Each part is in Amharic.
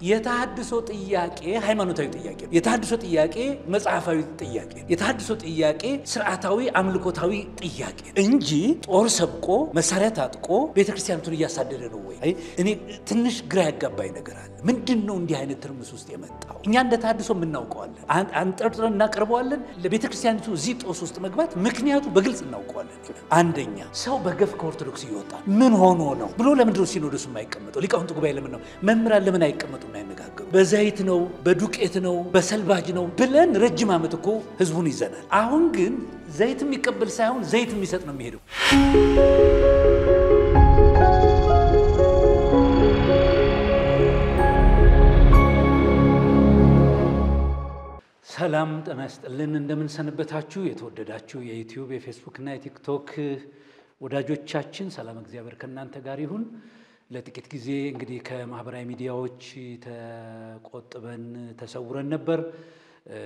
የተሐድሶ ጥያቄ ሃይማኖታዊ ጥያቄ ነው። የተሐድሶ ጥያቄ መጽሐፋዊ ጥያቄ ነው። የተሐድሶ ጥያቄ ስርዓታዊ አምልኮታዊ ጥያቄ እንጂ ጦር ሰብቆ መሳሪያ ታጥቆ ቤተክርስቲያኑን እያሳደደ ነው ወይ? እኔ ትንሽ ግራ ያጋባኝ ነገር አለ። ምንድነው እንዲህ አይነት ትርምስ ውስጥ የመጣው? እኛ እንደ ተሐድሶ እናውቀዋለን፣ አንጠርጥረን እናቀርበዋለን። ለቤተክርስቲያኒቱ እዚህ ጦስ ውስጥ መግባት ምክንያቱ በግልጽ እናውቀዋለን። አንደኛ ሰው በገፍ ከኦርቶዶክስ ይወጣ ምን ሆኖ ነው ብሎ ለምንድነው ሲኖዶሱ የማይቀመጠው? ሊቃውንቱ ጉባኤ ለምን ነው? መምህራን ለምን አይቀመጡ? እናይነጋገሩ። በዘይት ነው በዱቄት ነው በሰልባጅ ነው ብለን ረጅም ዓመት እኮ ህዝቡን ይዘናል። አሁን ግን ዘይት የሚቀበል ሳይሆን ዘይት የሚሰጥ ነው የሚሄደው። ሰላም ጤና ይስጥልን። እንደምን ሰነበታችሁ? የተወደዳችሁ የዩቲዩብ የፌስቡክ እና የቲክቶክ ወዳጆቻችን ሰላም እግዚአብሔር ከእናንተ ጋር ይሁን። ለጥቂት ጊዜ እንግዲህ ከማህበራዊ ሚዲያዎች ተቆጥበን ተሰውረን ነበር።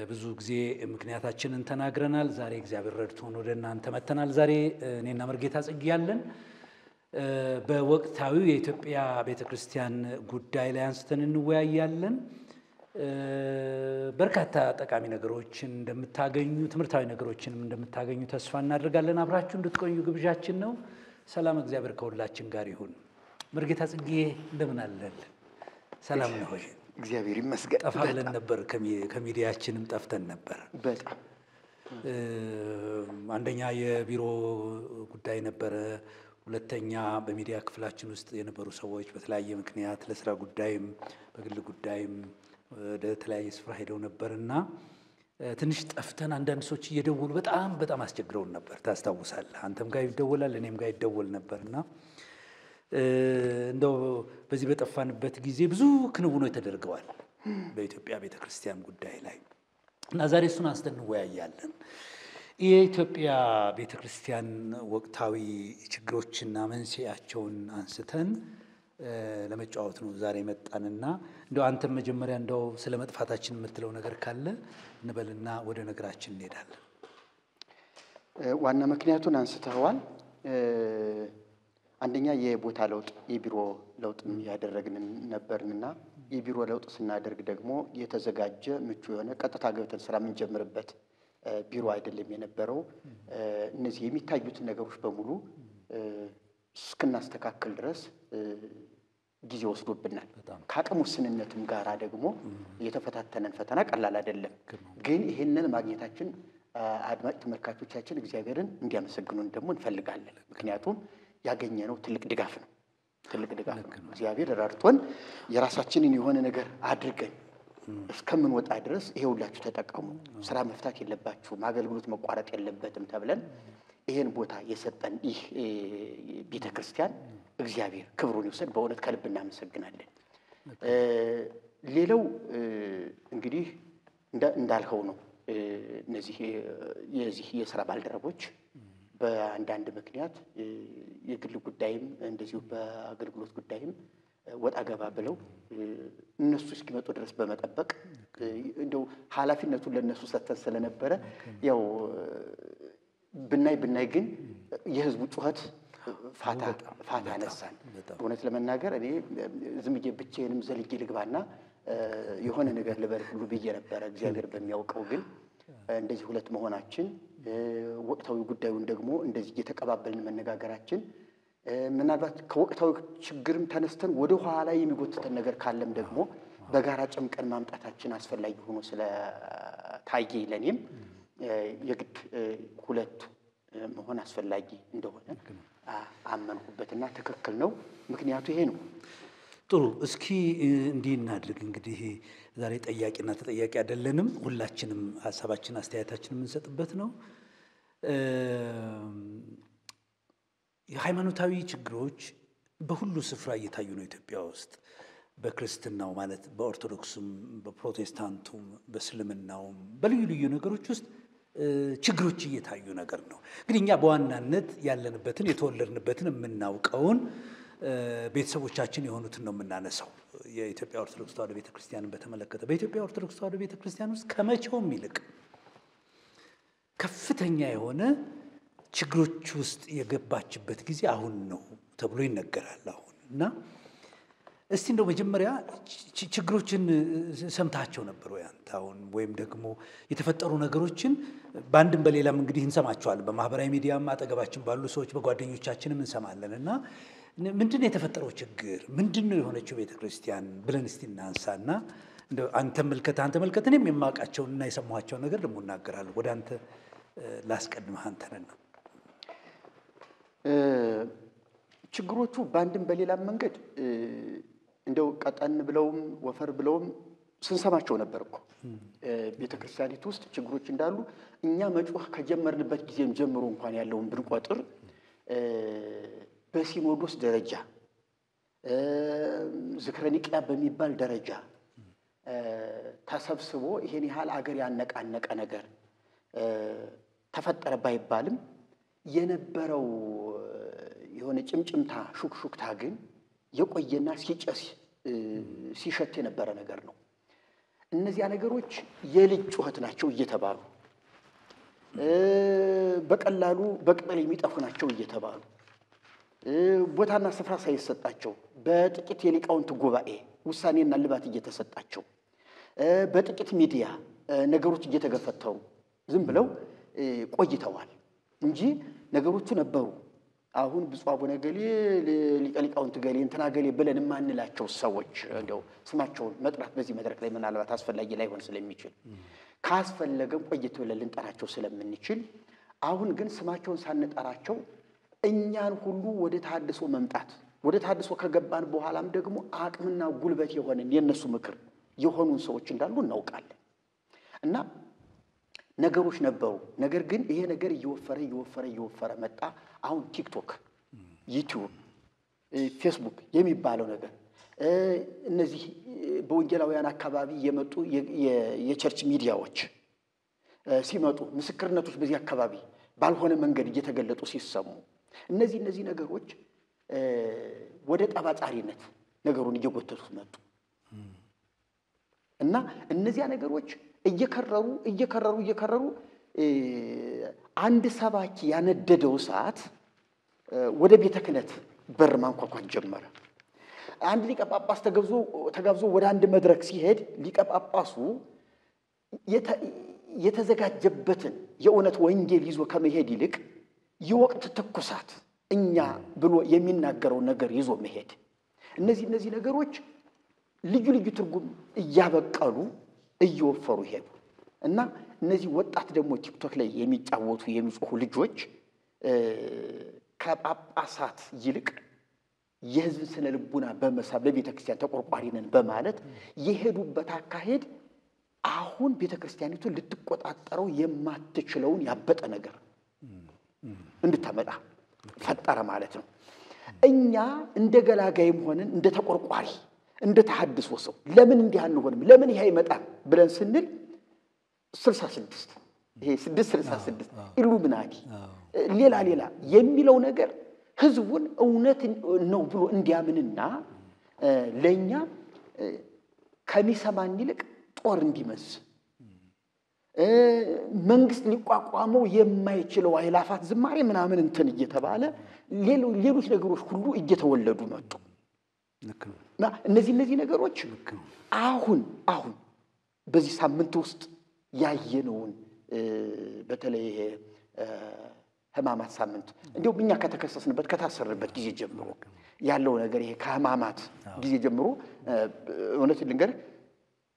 ብዙ ጊዜ ምክንያታችንን ተናግረናል። ዛሬ እግዚአብሔር ረድቶን ወደ እናንተ መተናል። ዛሬ እኔና መርጌታ ጽጌ ያለን በወቅታዊ የኢትዮጵያ ቤተክርስቲያን ጉዳይ ላይ አንስተን እንወያያለን። በርካታ ጠቃሚ ነገሮችን እንደምታገኙ ትምህርታዊ ነገሮችንም እንደምታገኙ ተስፋ እናደርጋለን። አብራችሁ እንድትቆዩ ግብዣችን ነው። ሰላም እግዚአብሔር ከሁላችን ጋር ይሁን። መርጌታ ጽጌ እንደምን አለን? ሰላም ነው ሆይ? እግዚአብሔር ይመስገን። ጠፋለን ነበር፣ ከሚዲያችንም ጠፍተን ነበር። በጣም አንደኛ የቢሮ ጉዳይ ነበረ። ሁለተኛ በሚዲያ ክፍላችን ውስጥ የነበሩ ሰዎች በተለያየ ምክንያት ለስራ ጉዳይም በግል ጉዳይም ወደ ተለያየ ስፍራ ሄደው ነበርና ትንሽ ጠፍተን አንዳንድ ሰዎች እየደወሉ በጣም አስቸግረውን ነበር። ታስታውሳለህ? አንተም ጋር ይደወላል እኔም ጋር ይደወል ነበርና እንደው በዚህ በጠፋንበት ጊዜ ብዙ ክንውኖች ተደርገዋል በኢትዮጵያ ቤተክርስቲያን ጉዳይ ላይ እና ዛሬ እሱን አንስተን እንወያያለን። የኢትዮጵያ ቤተክርስቲያን ወቅታዊ ችግሮችና መንስኤያቸውን አንስተን ለመጫወት ነው ዛሬ መጣንና እንደው አንተም መጀመሪያ እንደው ስለ መጥፋታችን የምትለው ነገር ካለ እንበልና ወደ ነገራችን እንሄዳለን። ዋና ምክንያቱን አንስተዋል። አንደኛ የቦታ ለውጥ የቢሮ ለውጥ ያደረግን ነበርንና የቢሮ ለውጥ ስናደርግ ደግሞ የተዘጋጀ ምቹ የሆነ ቀጥታ ገብተን ስራ የምንጀምርበት ቢሮ አይደለም የነበረው። እነዚህ የሚታዩት ነገሮች በሙሉ እስክናስተካክል ድረስ ጊዜ ወስዶብናል። ከአቅም ውስንነትም ጋራ ደግሞ የተፈታተነን ፈተና ቀላል አይደለም። ግን ይሄንን ማግኘታችን አድማጭ ተመልካቾቻችን እግዚአብሔርን እንዲያመሰግኑን ደግሞ እንፈልጋለን። ምክንያቱም ያገኘነው ትልቅ ድጋፍ ነው። እግዚአብሔር ረድቶን የራሳችንን የሆነ ነገር አድርገን እስከምንወጣ ድረስ ይሄውላችሁ ተጠቀሙ፣ ስራ መፍታት የለባችሁም፣ አገልግሎት መቋረጥ የለበትም ተብለን ይሄን ቦታ የሰጠን ይህ ቤተክርስቲያን እግዚአብሔር ክብሩን ይውሰድ። በእውነት ከልብ እናመሰግናለን። ሌላው እንግዲህ እንዳልኸው ነው። እነዚህ የዚህ የሥራ ባልደረቦች በአንዳንድ ምክንያት የግል ጉዳይም እንደዚሁ በአገልግሎት ጉዳይም ወጣ ገባ ብለው እነሱ እስኪመጡ ድረስ በመጠበቅ እንደው ኃላፊነቱን ለነሱ ሰጥተን ስለነበረ ያው ብናይ ግን የህዝቡ ጩኸት ፋታ አነሳን። እውነት ለመናገር እኔ ዝም ብቻዬንም ዘልጌ ልግባና የሆነ ነገር ልበል ሁሉ ብዬ ነበረ። እግዚአብሔር በሚያውቀው ግን እንደዚህ ሁለት መሆናችን ወቅታዊ ጉዳዩን ደግሞ እንደዚህ እየተቀባበልን መነጋገራችን ምናልባት ከወቅታዊ ችግርም ተነስተን ወደ ኋላ የሚጎትተን ነገር ካለም ደግሞ በጋራ ጨምቀን ማምጣታችን አስፈላጊ ሆኖ ስለታየ ለኔም የግድ ሁለቱ መሆን አስፈላጊ እንደሆነ አመንኩበትና ትክክል ነው። ምክንያቱ ይሄ ነው። ጥሩ። እስኪ እንዲህ እናድርግ። እንግዲህ ዛሬ ጠያቂና ተጠያቂ አይደለንም። ሁላችንም ሐሳባችን አስተያየታችን የምንሰጥበት ነው። የሃይማኖታዊ ችግሮች በሁሉ ስፍራ እየታዩ ነው ኢትዮጵያ ውስጥ። በክርስትናው ማለት በኦርቶዶክስም በፕሮቴስታንቱም በእስልምናውም በልዩ ልዩ ነገሮች ውስጥ ችግሮች እየታዩ ነገር ነው። እንግዲህ እኛ በዋናነት ያለንበትን የተወለድንበትን የምናውቀውን ቤተሰቦቻችን የሆኑትን ነው የምናነሳው። የኢትዮጵያ ኦርቶዶክስ ተዋሕዶ ቤተክርስቲያንን በተመለከተ በኢትዮጵያ ኦርቶዶክስ ተዋሕዶ ቤተክርስቲያን ውስጥ ከመቼውም ይልቅ ከፍተኛ የሆነ ችግሮች ውስጥ የገባችበት ጊዜ አሁን ነው ተብሎ ይነገራል። አሁን እና እስቲ እንደው መጀመሪያ ችግሮችን ሰምታቸው ነበር ወይ አንተ አሁን ወይም ደግሞ የተፈጠሩ ነገሮችን በአንድም በሌላም እንግዲህ እንሰማቸዋለን በማህበራዊ ሚዲያም አጠገባችን ባሉ ሰዎች በጓደኞቻችንም እንሰማለንና ምንድነው የተፈጠረው ችግር ምንድነው የሆነችው ቤተክርስቲያን ብለን እስቲ እናንሳና እንደው አንተ መልከት እኔም የማውቃቸውና የሰማኋቸው ነገር ደግሞ እናገራለሁ ወደ አንተ ላስቀድምህ አንተነና ችግሮቹ በአንድም በሌላም መንገድ እንደው ቀጠን ብለውም ወፈር ብለውም ስንሰማቸው ነበር እኮ ቤተክርስቲያኒቱ ውስጥ ችግሮች እንዳሉ እኛ መጮህ ከጀመርንበት ጊዜም ጀምሮ እንኳን ያለውን ብንቆጥር በሲኖዶስ ደረጃ ዝክረ ኒቅያ በሚባል ደረጃ ተሰብስቦ ይሄን ያህል አገር ያነቃነቀ ነገር ተፈጠረ ባይባልም የነበረው የሆነ ጭምጭምታ ሹክሹክታ ግን የቆየና ሲጨስ ሲሸት የነበረ ነገር ነው እነዚያ ነገሮች የልጅ ጩኸት ናቸው እየተባሉ በቀላሉ በቅጠል የሚጠፉ ናቸው እየተባሉ ቦታና ስፍራ ሳይሰጣቸው በጥቂት የሊቃውንት ጉባኤ ውሳኔና ልባት እየተሰጣቸው በጥቂት ሚዲያ ነገሮች እየተገፈተሩ ዝም ብለው ቆይተዋል እንጂ ነገሮቹ ነበሩ አሁን ብፁዕ አቡነ ገሌ ሊቃውንት ገሌ እንትና ገሌ ብለን ማንላቸው ሰዎች እንደው ስማቸውን መጥራት በዚህ መድረክ ላይ ምናልባት አስፈላጊ ላይሆን ስለሚችል ካስፈለገም ቆይተው ልንጠራቸው ስለምንችል አሁን ግን ስማቸውን ሳንጠራቸው እኛን ሁሉ ወደ ተሐድሶ መምጣት ወደ ተሐድሶ ከገባን በኋላም ደግሞ አቅምና ጉልበት የሆነን የነሱ ምክር የሆኑን ሰዎች እንዳሉ እናውቃለን እና ነገሮች ነበሩ ነገር ግን ይሄ ነገር እየወፈረ መጣ አሁን ቲክቶክ ዩቲዩብ ፌስቡክ የሚባለው ነገር እነዚህ በወንጌላውያን አካባቢ የመጡ የቸርች ሚዲያዎች ሲመጡ ምስክርነቶች በዚህ አካባቢ ባልሆነ መንገድ እየተገለጡ ሲሰሙ እነዚህ ነገሮች ወደ ጠባጫሪነት ነገሩን እየጎተቱት መጡ እና እነዚያ ነገሮች እየከረሩ አንድ ሰባኪ ያነደደው ሰዓት ወደ ቤተ ክህነት በር ማንኳኳት ጀመረ አንድ ሊቀ ጳጳስ ተጋብዞ ወደ አንድ መድረክ ሲሄድ ሊቀ ጳጳሱ የተዘጋጀበትን የእውነት ወንጌል ይዞ ከመሄድ ይልቅ የወቅት ትኩሳት እኛ ብሎ የሚናገረው ነገር ይዞ መሄድ እነዚህ ነገሮች ልዩ ትርጉም እያበቀሉ እየወፈሩ ሄዱ እና እነዚህ ወጣት ደግሞ ቲክቶክ ላይ የሚጫወቱ የሚጾሁ ልጆች ከጳጳሳት ይልቅ የሕዝብ ስነ ልቡና በመሳብ ለቤተ ክርስቲያን ተቆርቋሪ ነን በማለት የሄዱበት አካሄድ አሁን ቤተ ክርስቲያኒቱን ልትቆጣጠረው የማትችለውን ያበጠ ነገር እንድታመጣ ፈጠረ ማለት ነው እኛ እንደ ገላጋይም ሆነን እንደ ተቆርቋሪ እንደ ተሐድሶ ሰው ለምን እንዲህ አንሆንም ለምን ይሄ ይመጣል ብለን ስንል 66 ይሄ 666 ኢሉሚናቲ ሌላ የሚለው ነገር ህዝቡን እውነት ነው ብሎ እንዲያምንና ለኛ ከሚሰማን ይልቅ ጦር እንዲመስል መንግስት ሊቋቋመው የማይችለው አይላፋት ዝማሬ ምናምን እንትን እየተባለ ሌሎች ነገሮች ሁሉ እየተወለዱ መጡ እና እነዚህ ነገሮች አሁን በዚህ ሳምንት ውስጥ ያየነውን በተለይ ህማማት ሳምንት እንደው እኛ ከተከሰስንበት ከታሰርንበት ጊዜ ጀምሮ ያለው ነገር ይሄ ከህማማት ጊዜ ጀምሮ እውነት ልንገር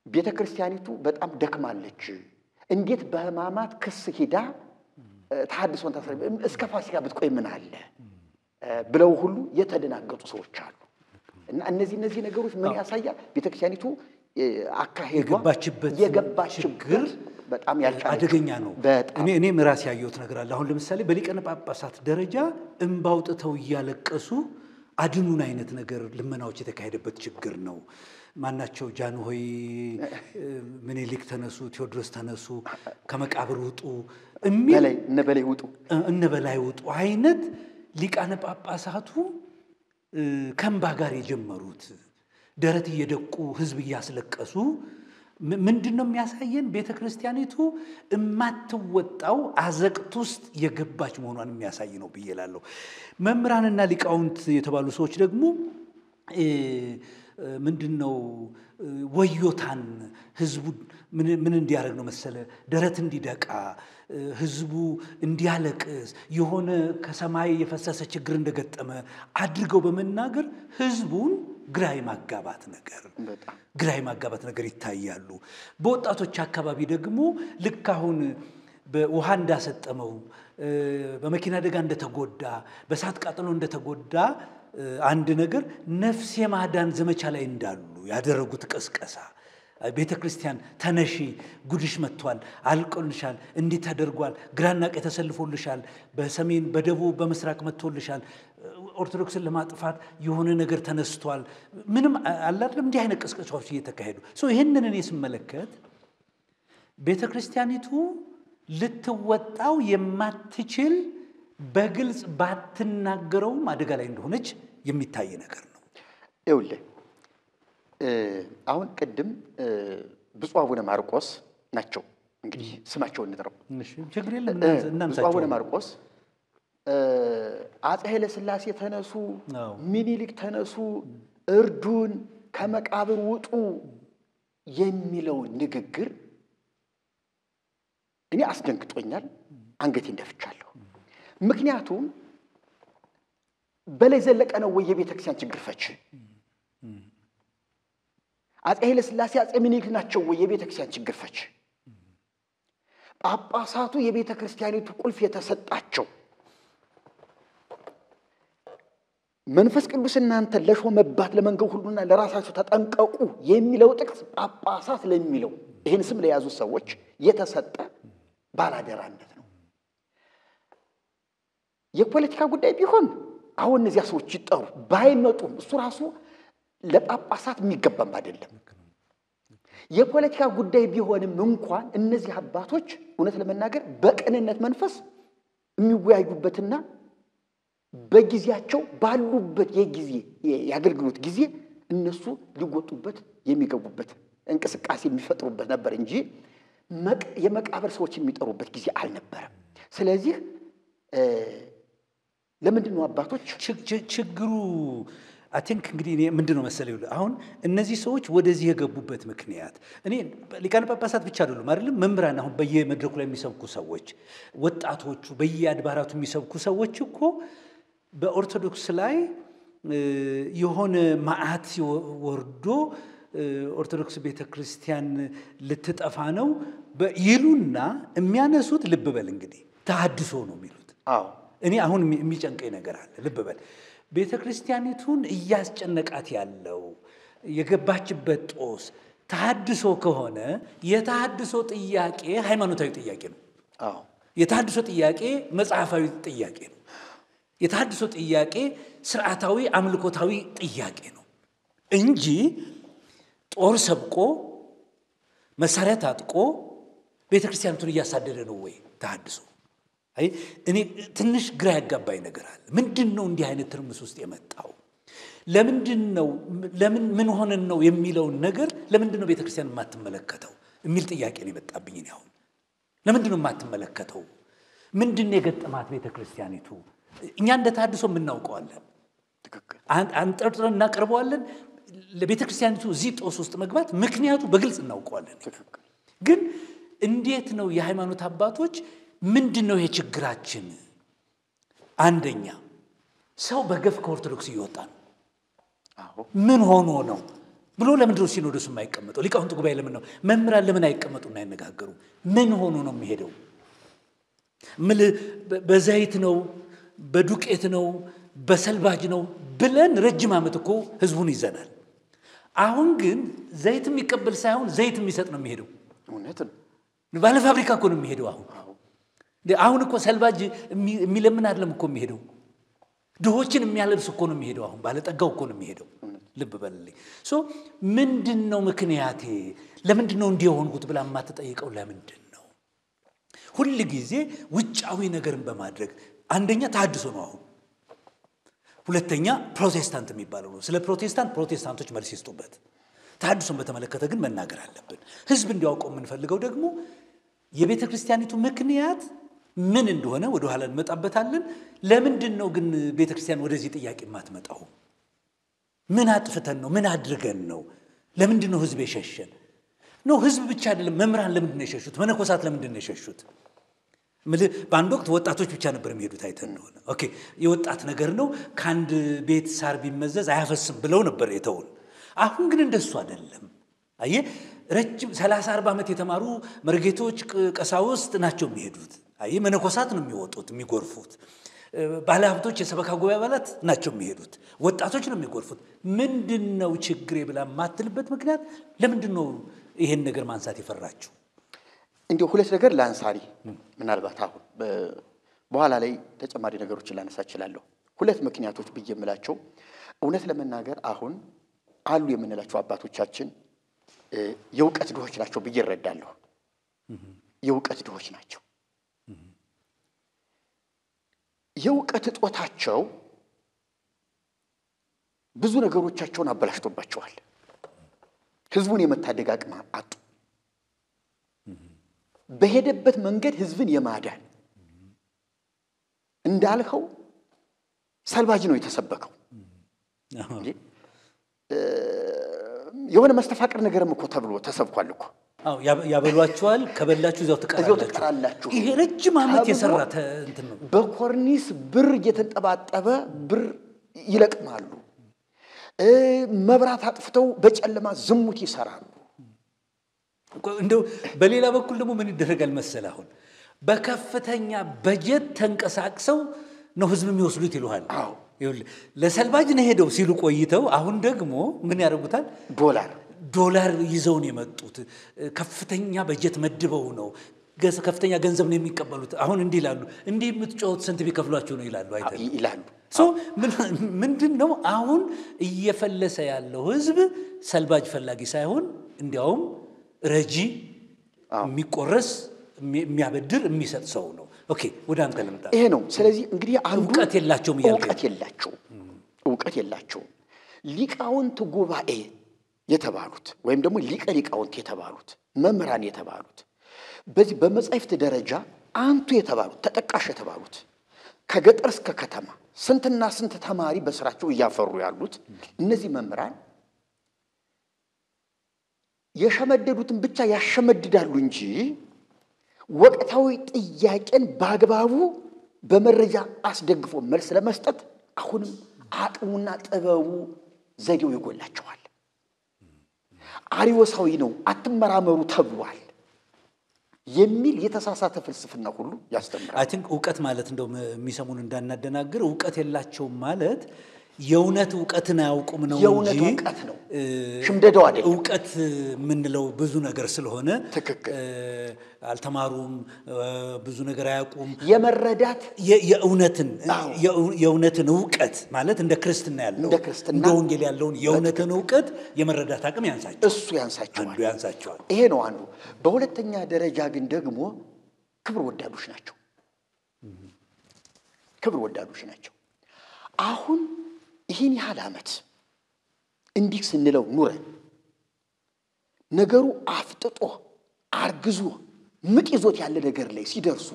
ቤተ ክርስቲያኒቱ በጣም ደክማለች እንዴት በህማማት ክስ ሄዳ ተሐድሶን ታሰረ እስከ ፋሲካ ብትቆይ ምን አለ ብለው ሁሉ የተደናገጡ ሰዎች አሉ እና እነዚህ ነገሮች ምን ያሳያል ቤተ ክርስቲያኒቱ አካሄዷ የገባችበት በጣም አደገኛ ነው እኔ ምራስ ያየሁት ነገር አለ አሁን ለምሳሌ በሊቀነ ጳጳሳት ደረጃ እንባውጥተው ያለቀሱ አድኑን አይነት ነገር ልመናዎች የተካሄደበት ችግር ነው ማናቸው ጃንሆይ ምኒልክ ተነሱ ቴዎድሮስ ተነሱ ከመቃብር ውጡ እነበላይ ውጡ አይነት ሊቃነ ጳጳሳቱ ከእንባ ጋር የጀመሩት ደረት እየደቁ ህዝብ እያስለቀሱ ምንድነው የሚያሳየን ቤተክርስቲያኒቱ እማትወጣው አዘቅት ውስጥ የገባች መሆኗን የሚያሳይ ነው ብዬላለሁ መምህራንና ሊቃውንት የተባሉ ሰዎች ደግሞ ምንድነው ወዮታን ህዝቡ ምን እንዲያደርግ ነው መሰለ ደረት እንዲደቃ ህዝቡ እንዲያለቅስ የሆነ ከሰማይ የፈሰሰ ችግር እንደገጠመ አድርገው በመናገር ህዝቡን ግራይ ማጋባት ነገር ይታያሉ። በወጣቶች አካባቢ ደግሞ ልክ አሁን በውሃ እንዳሰጠመው በመኪና አደጋ እንደተጎዳ በሳት ቃጠሎ እንደተጎዳ አንድ ነገር ነፍስ የማዳን ዘመቻ ላይ እንዳሉ ያደረጉት ቀስቀሳ ቤተክርስቲያን ተነሺ ጉድሽ መጥቷል አልቆልሻል እንዲህ ተደርጓል ግራና ቀኝ ተሰልፎልሻል በሰሜን በደቡብ በመስራቅ መጥቶልሻል ኦርቶዶክስን ለማጥፋት የሆነ ነገር ተነስቷል ምንም አላለም እንዲህ አይነት ቀስቀሳዎች እየተካሄዱ ይሄንን እኔ ስመለከት ቤተክርስቲያኒቱ ልትወጣው የማትችል በግልጽ ባትናገረውም አደጋ ላይ እንደሆነች የሚታይ ነገር ነው። ይኸውልህ አሁን ቅድም ብፁዕ አቡነ ማርቆስ ናቸው እንግዲህ ስማቸውን እንጥረው እሺ ችግር የለም ብፁዕ አቡነ ማርቆስ አፄ ኃይለ ሥላሴ ተነሱ ሚኒሊክ ተነሱ እርዱን ከመቃብር ውጡ የሚለው ንግግር እኔ አስደንግጦኛል አንገቴን ደፍቻለሁ። ምክንያቱም በላይ ዘለቀ ነው ወይ የቤተክርስቲያን ችግር ፈች አፄ ኃይለ ሥላሴ አፄ ሚኒሊክ ናቸው ወይ የቤተክርስቲያን ችግር ፈች ጳጳሳቱ የቤተክርስቲያኒቱ ቁልፍ የተሰጣቸው መንፈስ ቅዱስ እናንተ ለሾመባት ለመንገው ሁሉና ለራሳቸው ተጠንቀቁ የሚለው ጥቅስ ጳጳሳት ለሚለው ይሄን ስም ለያዙ ሰዎች የተሰጠ ባላደራነት ነው። የፖለቲካ ጉዳይ ቢሆን አሁን እነዚያ ሰዎች ይጠሩ ባይመጡም እሱ ራሱ ለጳጳሳት የሚገባም አይደለም። የፖለቲካ ጉዳይ ቢሆንም እንኳን እነዚህ አባቶች እውነት ለመናገር በቅንነት መንፈስ የሚወያዩበትና በጊዜያቸው ባሉበት የጊዜ ያገልግሉት ጊዜ እነሱ ሊወጡበት የሚገቡበት እንቅስቃሴ የሚፈጥሩበት ነበር እንጂ የመቃብር ሰዎች የሚጠሩበት ጊዜ አልነበረም። ስለዚህ ለምንድን ነው አባቶች ችግሩ I think እንግዲህ እኔ ምንድነው መሰለኝ አሁን እነዚህ ሰዎች ወደዚህ የገቡበት ምክንያት እኔ ሊቃነ ጳጳሳት ብቻ አይደሉም አይደለም መምራን አሁን በየመድረኩ ላይ የሚሰብኩ ሰዎች ወጣቶቹ በየአድባራቱ የሚሰብኩ ሰዎች እኮ በኦርቶዶክስ ላይ የሆነ ማዓት ወርዶ ኦርቶዶክስ ቤተክርስቲያን ልትጠፋ ነው ይሉና የሚያነሱት ልብ በል እንግዲህ ተሐድሶ ነው የሚሉት እኔ አሁን የሚጨንቀኝ ነገር አለ ልብ በል ቤተክርስቲያኒቱን እያስጨነቃት ያለው የገባችበት ጦስ ተሐድሶ ከሆነ የተሐድሶ ጥያቄ ሃይማኖታዊ ጥያቄ ነው የተሐድሶ ጥያቄ መጽሐፋዊ ጥያቄ ነው የተሐድሶ ጥያቄ ስርዓታዊ አምልኮታዊ ጥያቄ ነው እንጂ ጦር ሰብቆ መሳሪያ ታጥቆ ቤተክርስቲያኒቱን እያሳደደ ነው ወይ ተሐድሶ አይ እኔ ትንሽ ግራ ያጋባኝ ነገር አለ ምንድነው እንዲህ አይነት ትርምስ ውስጥ የመጣው ለምንድነው ምን ሆነን ነው የሚለው ነገር ለምንድነው ቤተክርስቲያን የማትመለከተው የሚል ጥያቄ ነው የመጣብኝ ነው አሁን ለምንድነው የማትመለከተው ምንድነው የገጠማት ቤተክርስቲያኒቱ እኛ እንደ ተሐድሶ ምናውቀዋለን ትክክል አንጠርጥረን እናቀርበዋለን ለቤተክርስቲያኒቱ እዚህ ጦስ ውስጥ መግባት ምክንያቱ በግልጽ እናውቀዋለን ትክክል ግን እንዴት ነው የሃይማኖት አባቶች ምንድነው የችግራችን አንደኛ ሰው በገፍ ከኦርቶዶክስ ይወጣ ነው ምን ሆኖ ነው ብሎ ለምንድነው ሲኖዶስ የማይቀመጠው ሊቃውንት ጉባኤ ለምን ነው መምህራን ለምን አይቀመጡና አይነጋገሩ ምን ሆኖ ነው የሚሄደው በዘይት ነው በዱቄት ነው በሰልባጅ ነው ብለን ረጅም ዓመት እኮ ህዝቡን ይዘናል አሁን ግን ዘይት የሚቀበል ሳይሆን ዘይት የሚሰጥ ነው የሚሄደው እውነት ነው ባለ ፋብሪካ እኮ ነው የሚሄደው አሁን እኮ ሰልባጅ የሚለምን አይደለም እኮ የሚሄደው ድሆችን የሚያለብስ እኮ ነው የሚሄደው አሁን ባለ ጠጋው እኮ ነው የሚሄደው ልብ በልልኝ ምንድነው ምክንያቴ ለምንድነው እንዲሆንኩት ብላ ማተጠይቀው ለምንድነው ሁሉ ጊዜ ውጫዊ ነገርን በማድረግ አንደኛ ተሐድሶ ነው አሁን ሁለተኛ ፕሮቴስታንት የሚባለው ነው ስለ ፕሮቴስታንቶች መልስ ይስጡበት ተሐድሶን በተመለከተ ግን መናገር አለብን ህዝብ እንዲያውቀው የምንፈልገው ደግሞ የቤተክርስቲያኒቱ ምክንያት ምን እንደሆነ ወደ ኋላ እንመጣበታለን ለምንድነው ግን ቤተክርስቲያን ወደዚህ ጥያቄ ማትመጣው ምን አጥፍተን ነው? ምን አድርገን ነው? ለምንድን ነው ህዝብ የሸሸን? ነው ህዝብ ብቻ አይደለም። መምህራን ለምንድን ነው የሸሹት? መነኮሳት ለምንድን ነው የሸሹት? በአንድ ወቅት ወጣቶች ብቻ ነበር የሚሄዱት አይተን እንደሆነ። ኦኬ የወጣት ነገር ነው፣ ከአንድ ቤት ሳር ቢመዘዝ አያፈስም ብለው ነበር የተውን። አሁን ግን እንደሱ አይደለም። አየህ ረጅም 30-40 ዓመት የተማሩ መርጌቶች ቀሳውስት ናቸው የሚሄዱት። አየህ መነኮሳት ነው የሚወጡት የሚጎርፉት። ባለሀብቶች የሰበካ ጉባኤ አባላት ናቸው የሚሄዱት። ወጣቶች ነው የሚጎርፉት። ምንድነው ችግሬ ብላ ማትልበት ምክንያት ለምንድነው ይሄን ነገር ማንሳት የፈራችሁ? እንዴ ሁለት ነገር ላንሳሪ ምናልባት አሁን በኋላ ላይ ተጨማሪ ነገሮችን ላነሳ እችላለሁ። ሁለት ምክንያቶች በየምላቸው እውነት ለመናገር አሁን አሉ የምንላቸው አባቶቻችን የውቀት ድሆች ናቸው በየረዳለሁ። የውቀት ድሆች ናቸው። የውቀት እጦታቸው ብዙ ነገሮቻቸውን አበላሽቶባቸዋል። ህዝቡን የመታደግ አቅም አጡ። በሄደበት መንገድ ህዝብን የማዳን እንዳልከው ሰልባጅ ነው የተሰበከው። የሆነ መስተፋቅር ነገርም እኮ ተብሎ ተሰብኳል እኮ። አዎ ያበሏቸዋል፣ ከበላችሁ እዛው ተቀራላችሁ። ይሄ ረጅም ዓመት የሰራ እንትን ነው። በኮርኒስ ብር እየተንጠባጠበ ብር ይለቅማሉ። መብራት አጥፍተው በጨለማ ዝሙት ይሰራሉ። እንደው በሌላ በኩል ደግሞ ምን ይደረጋል መሰለ? አሁን በከፍተኛ በጀት ተንቀሳቅሰው ነው ህዝብ የሚወስዱት ይሉሃል። አዎ ለሰልባጅ ነው ሄደው ሲሉ ቆይተው አሁን ደግሞ ምን ያደርጉታል? ዶላር ይዘው ነው የመጡት። ከፍተኛ በጀት መድበው ነው ከፍተኛ ገንዘብ ነው የሚቀበሉት። አሁን እንዲህ ይላሉ፣ እንዲህ የምትጮሁት ስንት ቢከፍሏችሁ ነው ይላሉ። አይተን ይላሉ። ምንድነው አሁን እየፈለሰ ያለው ህዝብ ሰልባጅ ፈላጊ ሳይሆን እንዲያውም ረጂ የሚቆረስ የሚያበድር የሚሰጥ ሰው ነው። ኦኬ ወደ አንተ ልምጣ። ይሄ ነው። ስለዚህ እንግዲህ አንዱ ዕውቀት የላቸውም ዕውቀት የላቸውም። ሊቃውንት ጉባኤ የተባሉት ወይም ደግሞ ሊቀ ሊቃውንት የተባሉት መምህራን የተባሉት በዚህ በመጻሕፍት ደረጃ አንቱ የተባሉት ተጠቃሽ የተባሉት ከገጠር እስከ ከተማ ስንትና ስንት ተማሪ በስራቸው እያፈሩ ያሉት እነዚህ መምህራን የሸመደዱትን ብቻ ያሸመድዳሉ እንጂ ወቅታዊ ጥያቄን በአግባቡ በመረጃ አስደግፎ መልስ ለመስጠት አሁንም አቅሙና ጥበቡ ዘዴው ይጎላቸዋል። አሪዮሳዊ ነው አትመራመሩ ተብሏል የሚል የተሳሳተ ፍልስፍና ሁሉ ያስተምራል። አይ ቲንክ ዕውቀት ማለት እንደው የሚሰሙን እንዳናደናግር ዕውቀት የላቸውም ማለት የእውነት ዕውቀትን አያውቁም ነው እንጂ የእውነት ዕውቀት ነው ሽምደዳው አይደለም። ዕውቀት ምንለው ብዙ ነገር ስለሆነ አልተማሩም፣ ብዙ ነገር አያውቁም። የመረዳት የእውነትን ዕውቀት ማለት እንደ ክርስትና ያለው እንደ ወንጌል ያለውን የእውነትን ዕውቀት የመረዳት አቅም ያንሳቸዋል። እሱ ያንሳቸዋል። ይሄ ነው አንዱ። በሁለተኛ ደረጃ ግን ደግሞ ክብር ወዳዶች ናቸው። አሁን ይህን ያህል ዓመት እንዲህ ስንለው ኑረን ነገሩ አፍጥጦ አርግዞ ምጥ ይዞት ያለ ነገር ላይ ሲደርሱ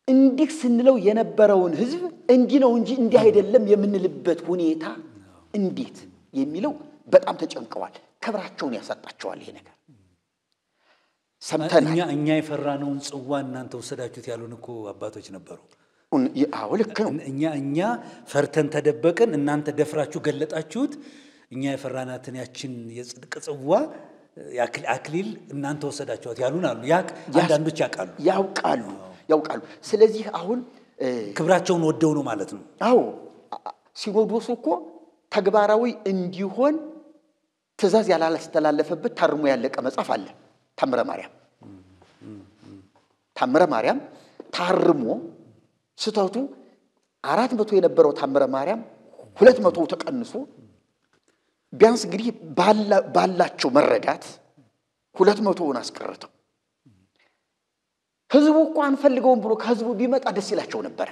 እንዲህ ስንለው የነበረውን ህዝብ እንዲህ ነው እንጂ እንዲህ አይደለም የምንልበት ሁኔታ እንዴት የሚለው በጣም ተጨንቀዋል። ክብራቸውን ያሳጣቸዋል። ይሄ ነገር ሰምተናል። እኛ የፈራነውን ጽዋ እናንተ ወሰዳችሁት ያሉን እኮ አባቶች ነበሩ። አዎ ልክ ነው። እኛ ፈርተን ተደበቅን፣ እናንተ ደፍራችሁ ገለጣችሁት። እኛ የፈራናትን ያችን የጽድቅ ጽዋ አክሊል እናንተ ወሰዳችሁት ያሉን አሉ። አንዳንዶች ያውቃሉ። ስለዚህ አሁን ክብራቸውን ወደው ነው ማለት ነው። አዎ ሲኖዶሱ እኮ ተግባራዊ እንዲሆን ትእዛዝ ያላስተላለፈበት ታርሞ ያለቀ መጽሐፍ አለ። ታምረ ማርያም ታርሞ ስተቱ 400 የነበረው ታምረ ማርያም 200 ተቀንሶ ቢያንስ እንግዲህ ባላቸው መረዳት 200ውን አስቀርተው ህዝቡ እኮ አንፈልገውም ብሎ ከህዝቡ ቢመጣ ደስ ይላቸው ነበር።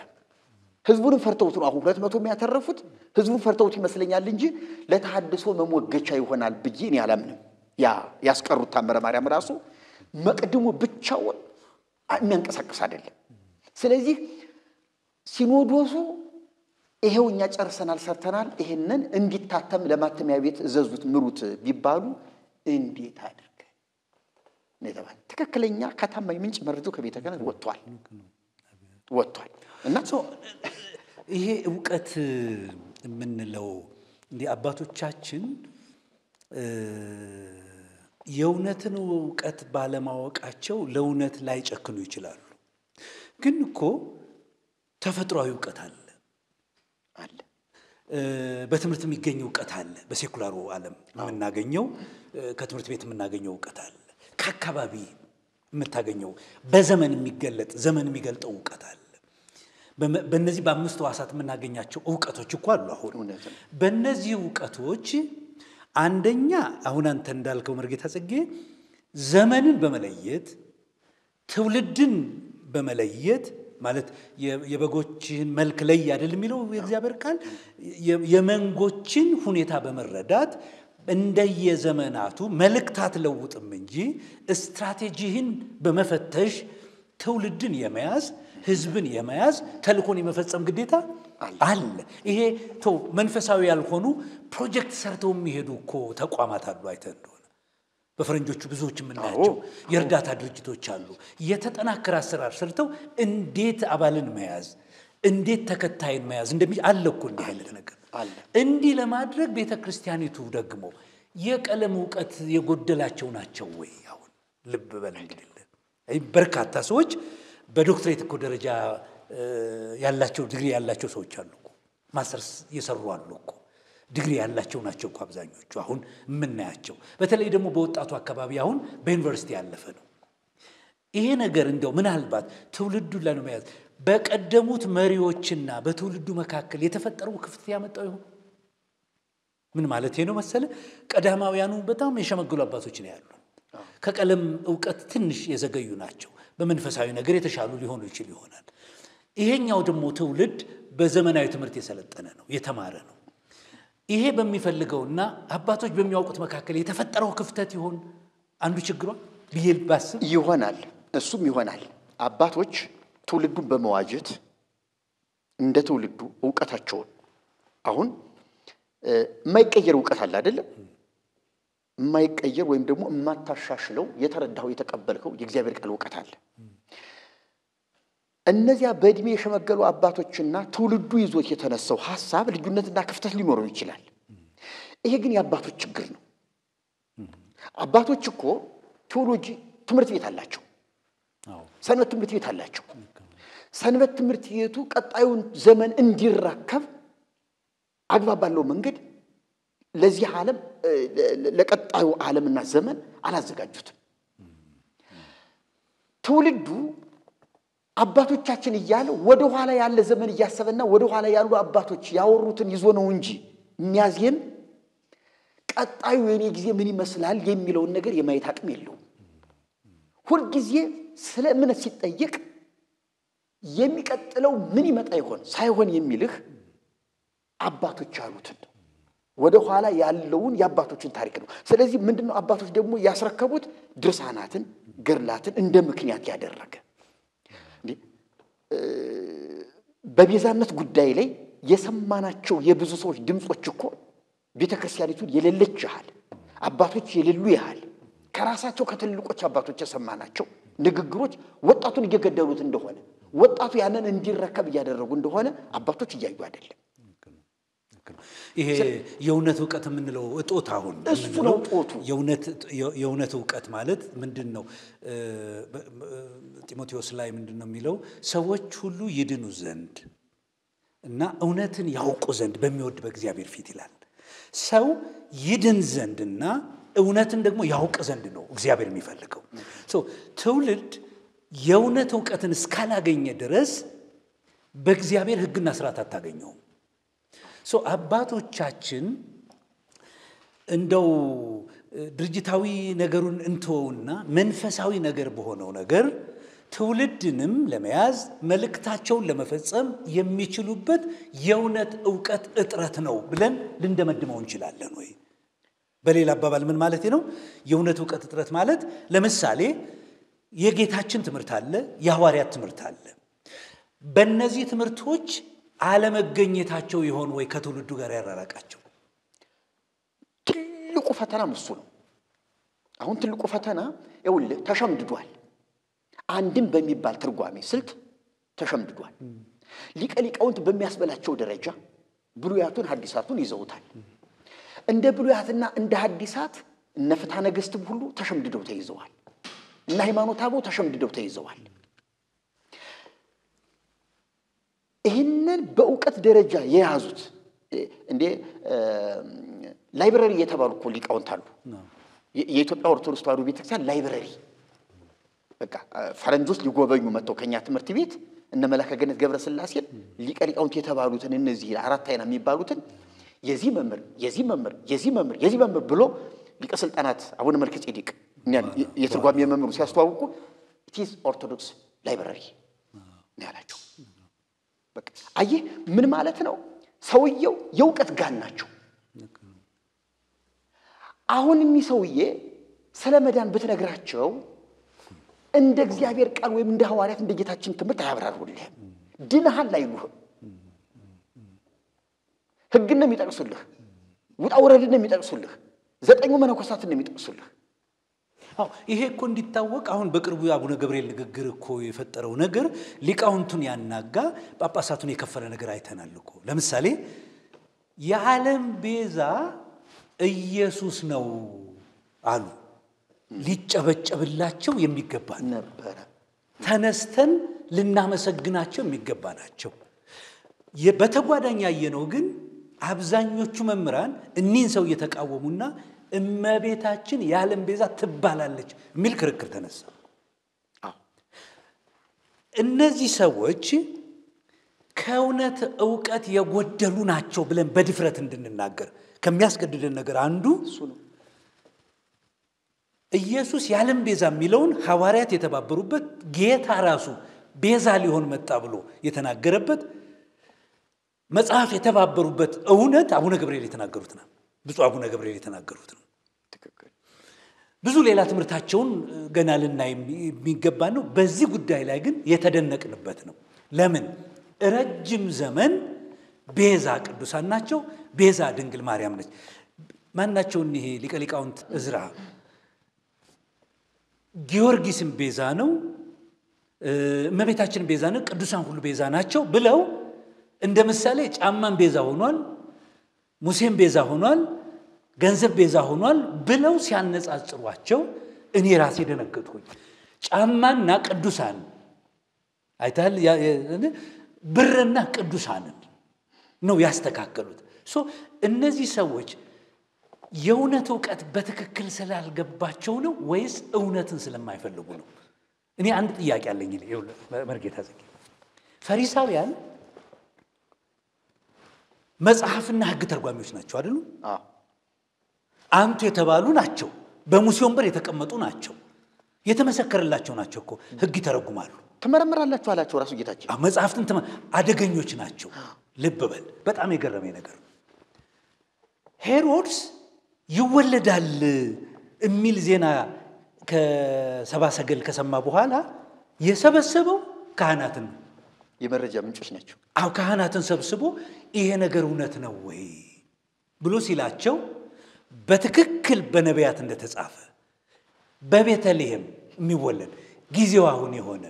ህዝቡን ፈርተውት ነው አሁን 200 የሚያተርፉት። ህዝቡን ፈርተውት ይመስለኛል እንጂ ለተሐድሶ መሞገቻ ይሆናል ብዬ እኔ አላምንም። ያስቀሩት ታምረ ማርያም ራሱ መቅድሙ ብቻው የሚያንቀሳቅስ አይደለም። ስለዚህ ሲኖዶሱ ይሄው እኛ ጨርሰናል ሰርተናል ይሄንን እንዲታተም ለማተሚያ ቤት እዘዙት ምሩት ቢባሉ እንዴት አድርገ ነጥባል ትክክለኛ ከታማኝ ምንጭ መረጃው ከቤተ ክህነት ወጥቷል እና ይሄ ዕውቀት የምንለው እንደ አባቶቻችን የእውነትን ዕውቀት ባለማወቃቸው ለእውነት ላይ ጨክኑ ይችላሉ ግን እኮ ተፈጥሯዊ ዕውቀት አለ በትምህርት የሚገኘው ዕውቀት አለ በሴኩላሩ ዓለም የምናገኘው ከትምህርት ቤት የምናገኘው ዕውቀት አለ ከአካባቢ የምታገኘው በዘመን የሚገለጥ ዘመን የሚገልጠው ዕውቀት አለ በእነዚህ በአምስቱ ሕዋሳት የምናገኛቸው ዕውቀቶች እኮ አሉ አሁን በእነዚህ ዕውቀቶች አንደኛ አሁን አንተ እንዳልከው መርጌታ ጽጌ ዘመንን በመለየት ትውልድን በመለየት ማለት የበጎችን መልክ ላይ አይደል የሚለው የእግዚአብሔር ቃል የመንጎችን ሁኔታ በመረዳት እንደየዘመናቱ መልእክታት ለውጥም እንጂ ስትራቴጂህን በመፈተሽ ትውልድን የመያዝ ህዝብን የመያዝ ተልኮን የመፈጸም ግዴታ አለ ይሄ መንፈሳዊ ያልሆኑ ፕሮጀክት ሰርተው የሚሄዱ እኮ ተቋማት አሉ አይተህ እንደሆነ በፈረንጆቹ ብዙዎች ምናቸው የርዳታ ድርጅቶች አሉ የተጠናከረ አሰራር ሰርተው እንዴት አባልን መያዝ እንዴት ተከታይን መያዝ አለ እኮ እንዲህ አይነት ነገር እንዲህ ለማድረግ ቤተክርስቲያኒቱ ደግሞ የቀለም ዕውቀት የጎደላቸው ናቸው ወይ አሁን ልብ በል እንግዲህ በርካታ ሰዎች በዶክትሬት እኮ ደረጃ ያላቸው ዲግሪ ያላቸው ሰዎች አሉ እኮ ማስተርስ እየሰሩ አሉ እኮ ዲግሪ ያላቸው ናቸው እኮ አብዛኞቹ አሁን ምናያቸው በተለይ ደግሞ በወጣቱ አካባቢ አሁን በዩኒቨርሲቲ ያለፈ ነው ይሄ ነገር እንደው ምናልባት ትውልዱን ለመያዝ በቀደሙት መሪዎችና በትውልዱ መካከል የተፈጠረው ክፍተት ያመጣው ይሆን ምን ማለት ነው መሰለ ቀዳማውያኑ በጣም የሸመገሉ አባቶች ነው ያሉ ከቀለም ዕውቀት ትንሽ የዘገዩ ናቸው በመንፈሳዊ ነገር የተሻሉ ሊሆኑ ይችላል ይሄኛው ደግሞ ትውልድ በዘመናዊ ትምህርት የሰለጠነ ነው የተማረ ነው ይሄ በሚፈልገውና አባቶች በሚያውቁት መካከል የተፈጠረው ክፍተት ይሆን አንዱ ችግሩ ቢልባስ ይሆናል እሱም ይሆናል አባቶች ትውልዱን በመዋጀት እንደ ትውልዱ ዕውቀታቸው አሁን የማይቀየር ዕውቀት አለ አይደል የማይቀየር ወይም ደግሞ የማታሻሽለው የተረዳው የተቀበልከው የእግዚአብሔር ቃል ዕውቀት አለ እነዚያ በእድሜ የሸመገሉ አባቶችና ትውልዱ ይዞት የተነሳው ሐሳብ ልዩነትና ክፍተት ሊኖረው ይችላል ይሄ ግን የአባቶች ችግር ነው አባቶች እኮ ቴዎሎጂ ትምህርት ቤት አላቸው ሰንበት ትምህርት ቤት አላቸው ሰንበት ትምህርት ቤቱ ቀጣዩን ዘመን እንዲራከብ አግባብ ባለው መንገድ ለዚህ ዓለም ለቀጣዩ ዓለምና ዘመን አላዘጋጁትም ትውልዱ አባቶቻችን ይያለ ወደ ኋላ ያለ ዘመን ያሰበና ወደ ኋላ ያሉ አባቶች ያወሩትን ይዞ ነው እንጂ የሚያዝየም ቀጣዩ የኔ ጊዜ ምን ይመስላል የሚለው ነገር የማየት አቅም የለው ሁሉ ጊዜ ስለ እምነት ሲጠየቅ የሚቀጥለው ምን ይመጣ ይሆን ሳይሆን የሚልህ አባቶች አሉትን ወደ ኋላ ያለውን የአባቶችን ታሪክ ነው ስለዚህ ምንድነው አባቶች ደግሞ ያስረከቡት ድርሳናትን ገርላትን እንደ ምክንያት ያደረገ በቤዛነት ጉዳይ ላይ የሰማናቸው የብዙ ሰዎች ድምጾች እኮ ቤተክርስቲያኒቱን የሌለች ይሃል አባቶች የሌሉ ይሃል ከራሳቸው ከትልቆች አባቶች የሰማናቸው ንግግሮች ወጣቱን እየገደሉት እንደሆነ ወጣቱ ያንን እንዲረከብ ያደረጉ እንደሆነ አባቶች እያዩ አይደለም ይሄ የእውነት ዕውቀት ምንለው እጦት አሁን እሱ ነው እጦቱ የእውነት ዕውቀት ማለት ምንድነው ጢሞቴዎስ ላይ ምንድነው የሚለው ሰዎች ሁሉ ይድኑ ዘንድ እና እውነትን ያውቁ ዘንድ በሚወድ በእግዚአብሔር ፊት ይላል ሰው ይድን ዘንድና እውነትን ደግሞ ያውቅ ዘንድ ነው እግዚአብሔር የሚፈልገው ትውልድ የእውነት ዕውቀትን እስካላገኘ ድረስ በእግዚአብሔር ሕግና ሥርዓት አታገኘው አባቶቻችን እንደው ድርጅታዊ ነገሩን እንተውና መንፈሳዊ ነገር በሆነው ነገር ትውልድንም ለመያዝ መልእክታቸውን ለመፈጸም የሚችሉበት የእውነት ዕውቀት እጥረት ነው ብለን ልንደመድመው እንችላለን ወይ በሌላ አባባል ምን ማለት ነው የእውነት ዕውቀት እጥረት ማለት ለምሳሌ የጌታችን ትምህርት አለ የሐዋርያት ትምህርት አለ በእነዚህ ትምህርቶች አለመገኘታቸው ይሆን ወይ ከትውልዱ ጋር ያራራቃቸው? ትልቁ ፈተና እሱ ነው። አሁን ትልቁ ፈተና ይኸውልህ ተሸምድዷል። አንድም በሚባል ትርጓሜ ስልት ተሸምድዷል። ሊቀ ሊቃውንት በሚያስበላቸው ደረጃ ብሉያቱን ሐዲሳቱን ይዘውታል። እንደ ብሉያትና እንደ ሐዲሳት እነ ፍትሐ ነገሥትም ሁሉ ተሸምድደው ተይዘዋል። እና ሃይማኖተ አበው ተሸምድደው ተይዘዋል። ይህንን በእውቀት ደረጃ የያዙት እንደ ላይብረሪ የተባሉ እኮ ሊቃውንት አሉ። የኢትዮጵያ ኦርቶዶክስ ተዋሕዶ ቤተክርስቲያን ላይብረሪ በቃ ፈረንጆች ሊጎበኙ መጥተው ከኛ ትምህርት ቤት እነ መላከ ገነት ገብረ ሥላሴን ሊቀ ሊቃውንት የተባሉትን እነዚህ አራት አይና የሚባሉትን የዚህ መምህር ብሎ ሊቀ ስልጣናት አቡነ መልከ ጼዴቅ የትርጓሜ መምህሩ ሲያስተዋውቁ ኢትስ ኦርቶዶክስ ላይብረሪ ነው ያላቸው። በቃ አየህ ምን ማለት ነው? ሰውየው የእውቀት ጋን ናቸው። አሁን ሰውዬ ስለ መዳን ብትነግራቸው እንደ እግዚአብሔር ቃል ወይም እንደ ሐዋርያት እንደ ጌታችን ትምህርት አያብራሩልህም። ድነሃል አይሉህም። ሕግን ነው የሚጠቅሱልህ፣ ውጣ ውረድን ነው የሚጠቅሱልህ፣ ዘጠኙ መነኮሳትን ነው የሚጠቅሱልህ። ይሄ እኮ እንዲታወቅ አሁን በቅርቡ አቡነ ገብርኤል ንግግር እኮ የፈጠረው ነገር ሊቃውንቱን ያናጋ ጳጳሳቱን የከፈለ ነገር አይተናል እኮ። ለምሳሌ የዓለም ቤዛ ኢየሱስ ነው አሉ። ሊጨበጨብላቸው የሚገባ ነበረ። ተነስተን ልናመሰግናቸው የሚገባ ናቸው። በተጓዳኝ ያየነው ግን አብዛኞቹ መምህራን እኒህን ሰው እየተቃወሙና እመቤታችን የዓለም ቤዛ ትባላለች የሚል ክርክር ተነሳ። እነዚህ ሰዎች ከእውነት ዕውቀት የጎደሉ ናቸው ብለን በድፍረት እንድንናገር ከሚያስገድደን ነገር አንዱ እሱ ነው። ኢየሱስ የዓለም ቤዛ የሚለውን ሐዋርያት የተባበሩበት ጌታ ራሱ ቤዛ ሊሆን መጣ ብሎ የተናገረበት መጽሐፍ የተባበሩበት እውነት አቡነ ገብርኤል የተናገሩት ነው። ብፁዕ አቡነ ገብርኤል የተናገሩት ነው። ትክክል። ብዙ ሌላ ትምህርታቸውን ገና ልናይ የሚገባ ነው። በዚህ ጉዳይ ላይ ግን የተደነቅንበት ነው። ለምን? ረጅም ዘመን ቤዛ ቅዱሳን ናቸው። ቤዛ ድንግል ማርያም ነች። ማናቸው? እኒህ ሊቀ ሊቃውንት ዕዝራ ጊዮርጊስም ቤዛ ነው፣ እመቤታችን ቤዛ ነው፣ ቅዱሳን ሁሉ ቤዛ ናቸው ብለው እንደ ምሳሌ ጫማን ቤዛ ሆኗል፣ ሙሴም ቤዛ ሆኗል፣ ገንዘብ ቤዛ ሆኗል ብለው ሲያነጻጽሯቸው እኔ ራሴ ደነገጥኩኝ። ጫማና ቅዱሳን አይታል፣ ብርና ቅዱሳንን ነው ያስተካከሉት። እነዚህ ሰዎች የእውነት ዕውቀት በትክክል ስላልገባቸው ነው ወይስ እውነትን ስለማይፈልጉ ነው? እኔ አንድ ጥያቄ አለኝ። መርጌታ ዘጌ ፈሪሳውያን መጽሐፍና ሕግ ተርጓሚዎች ናቸው አይደሉ? አንቱ የተባሉ ናቸው። በሙሴ ወንበር የተቀመጡ ናቸው። የተመሰከረላቸው ናቸው እኮ ሕግ ይተረጉማሉ። ተመረምራላችሁ አላቸው ራሱ ጌታችን። መጽሐፍትን አደገኞች ናቸው። ልብ በል። በጣም የገረመኝ ነገር ሄሮድስ ይወለዳል የሚል ዜና ከሰባ ሰገል ከሰማ በኋላ የሰበሰበው ካህናትን ነው። የመረጃ ምንጮች ናቸው። ካህናትን ሰብስቦ ይሄ ነገር እውነት ነው ወይ ብሎ ሲላቸው በትክክል በነቢያት እንደተጻፈ በቤተልሔም የሚወለድ ጊዜው አሁን የሆነ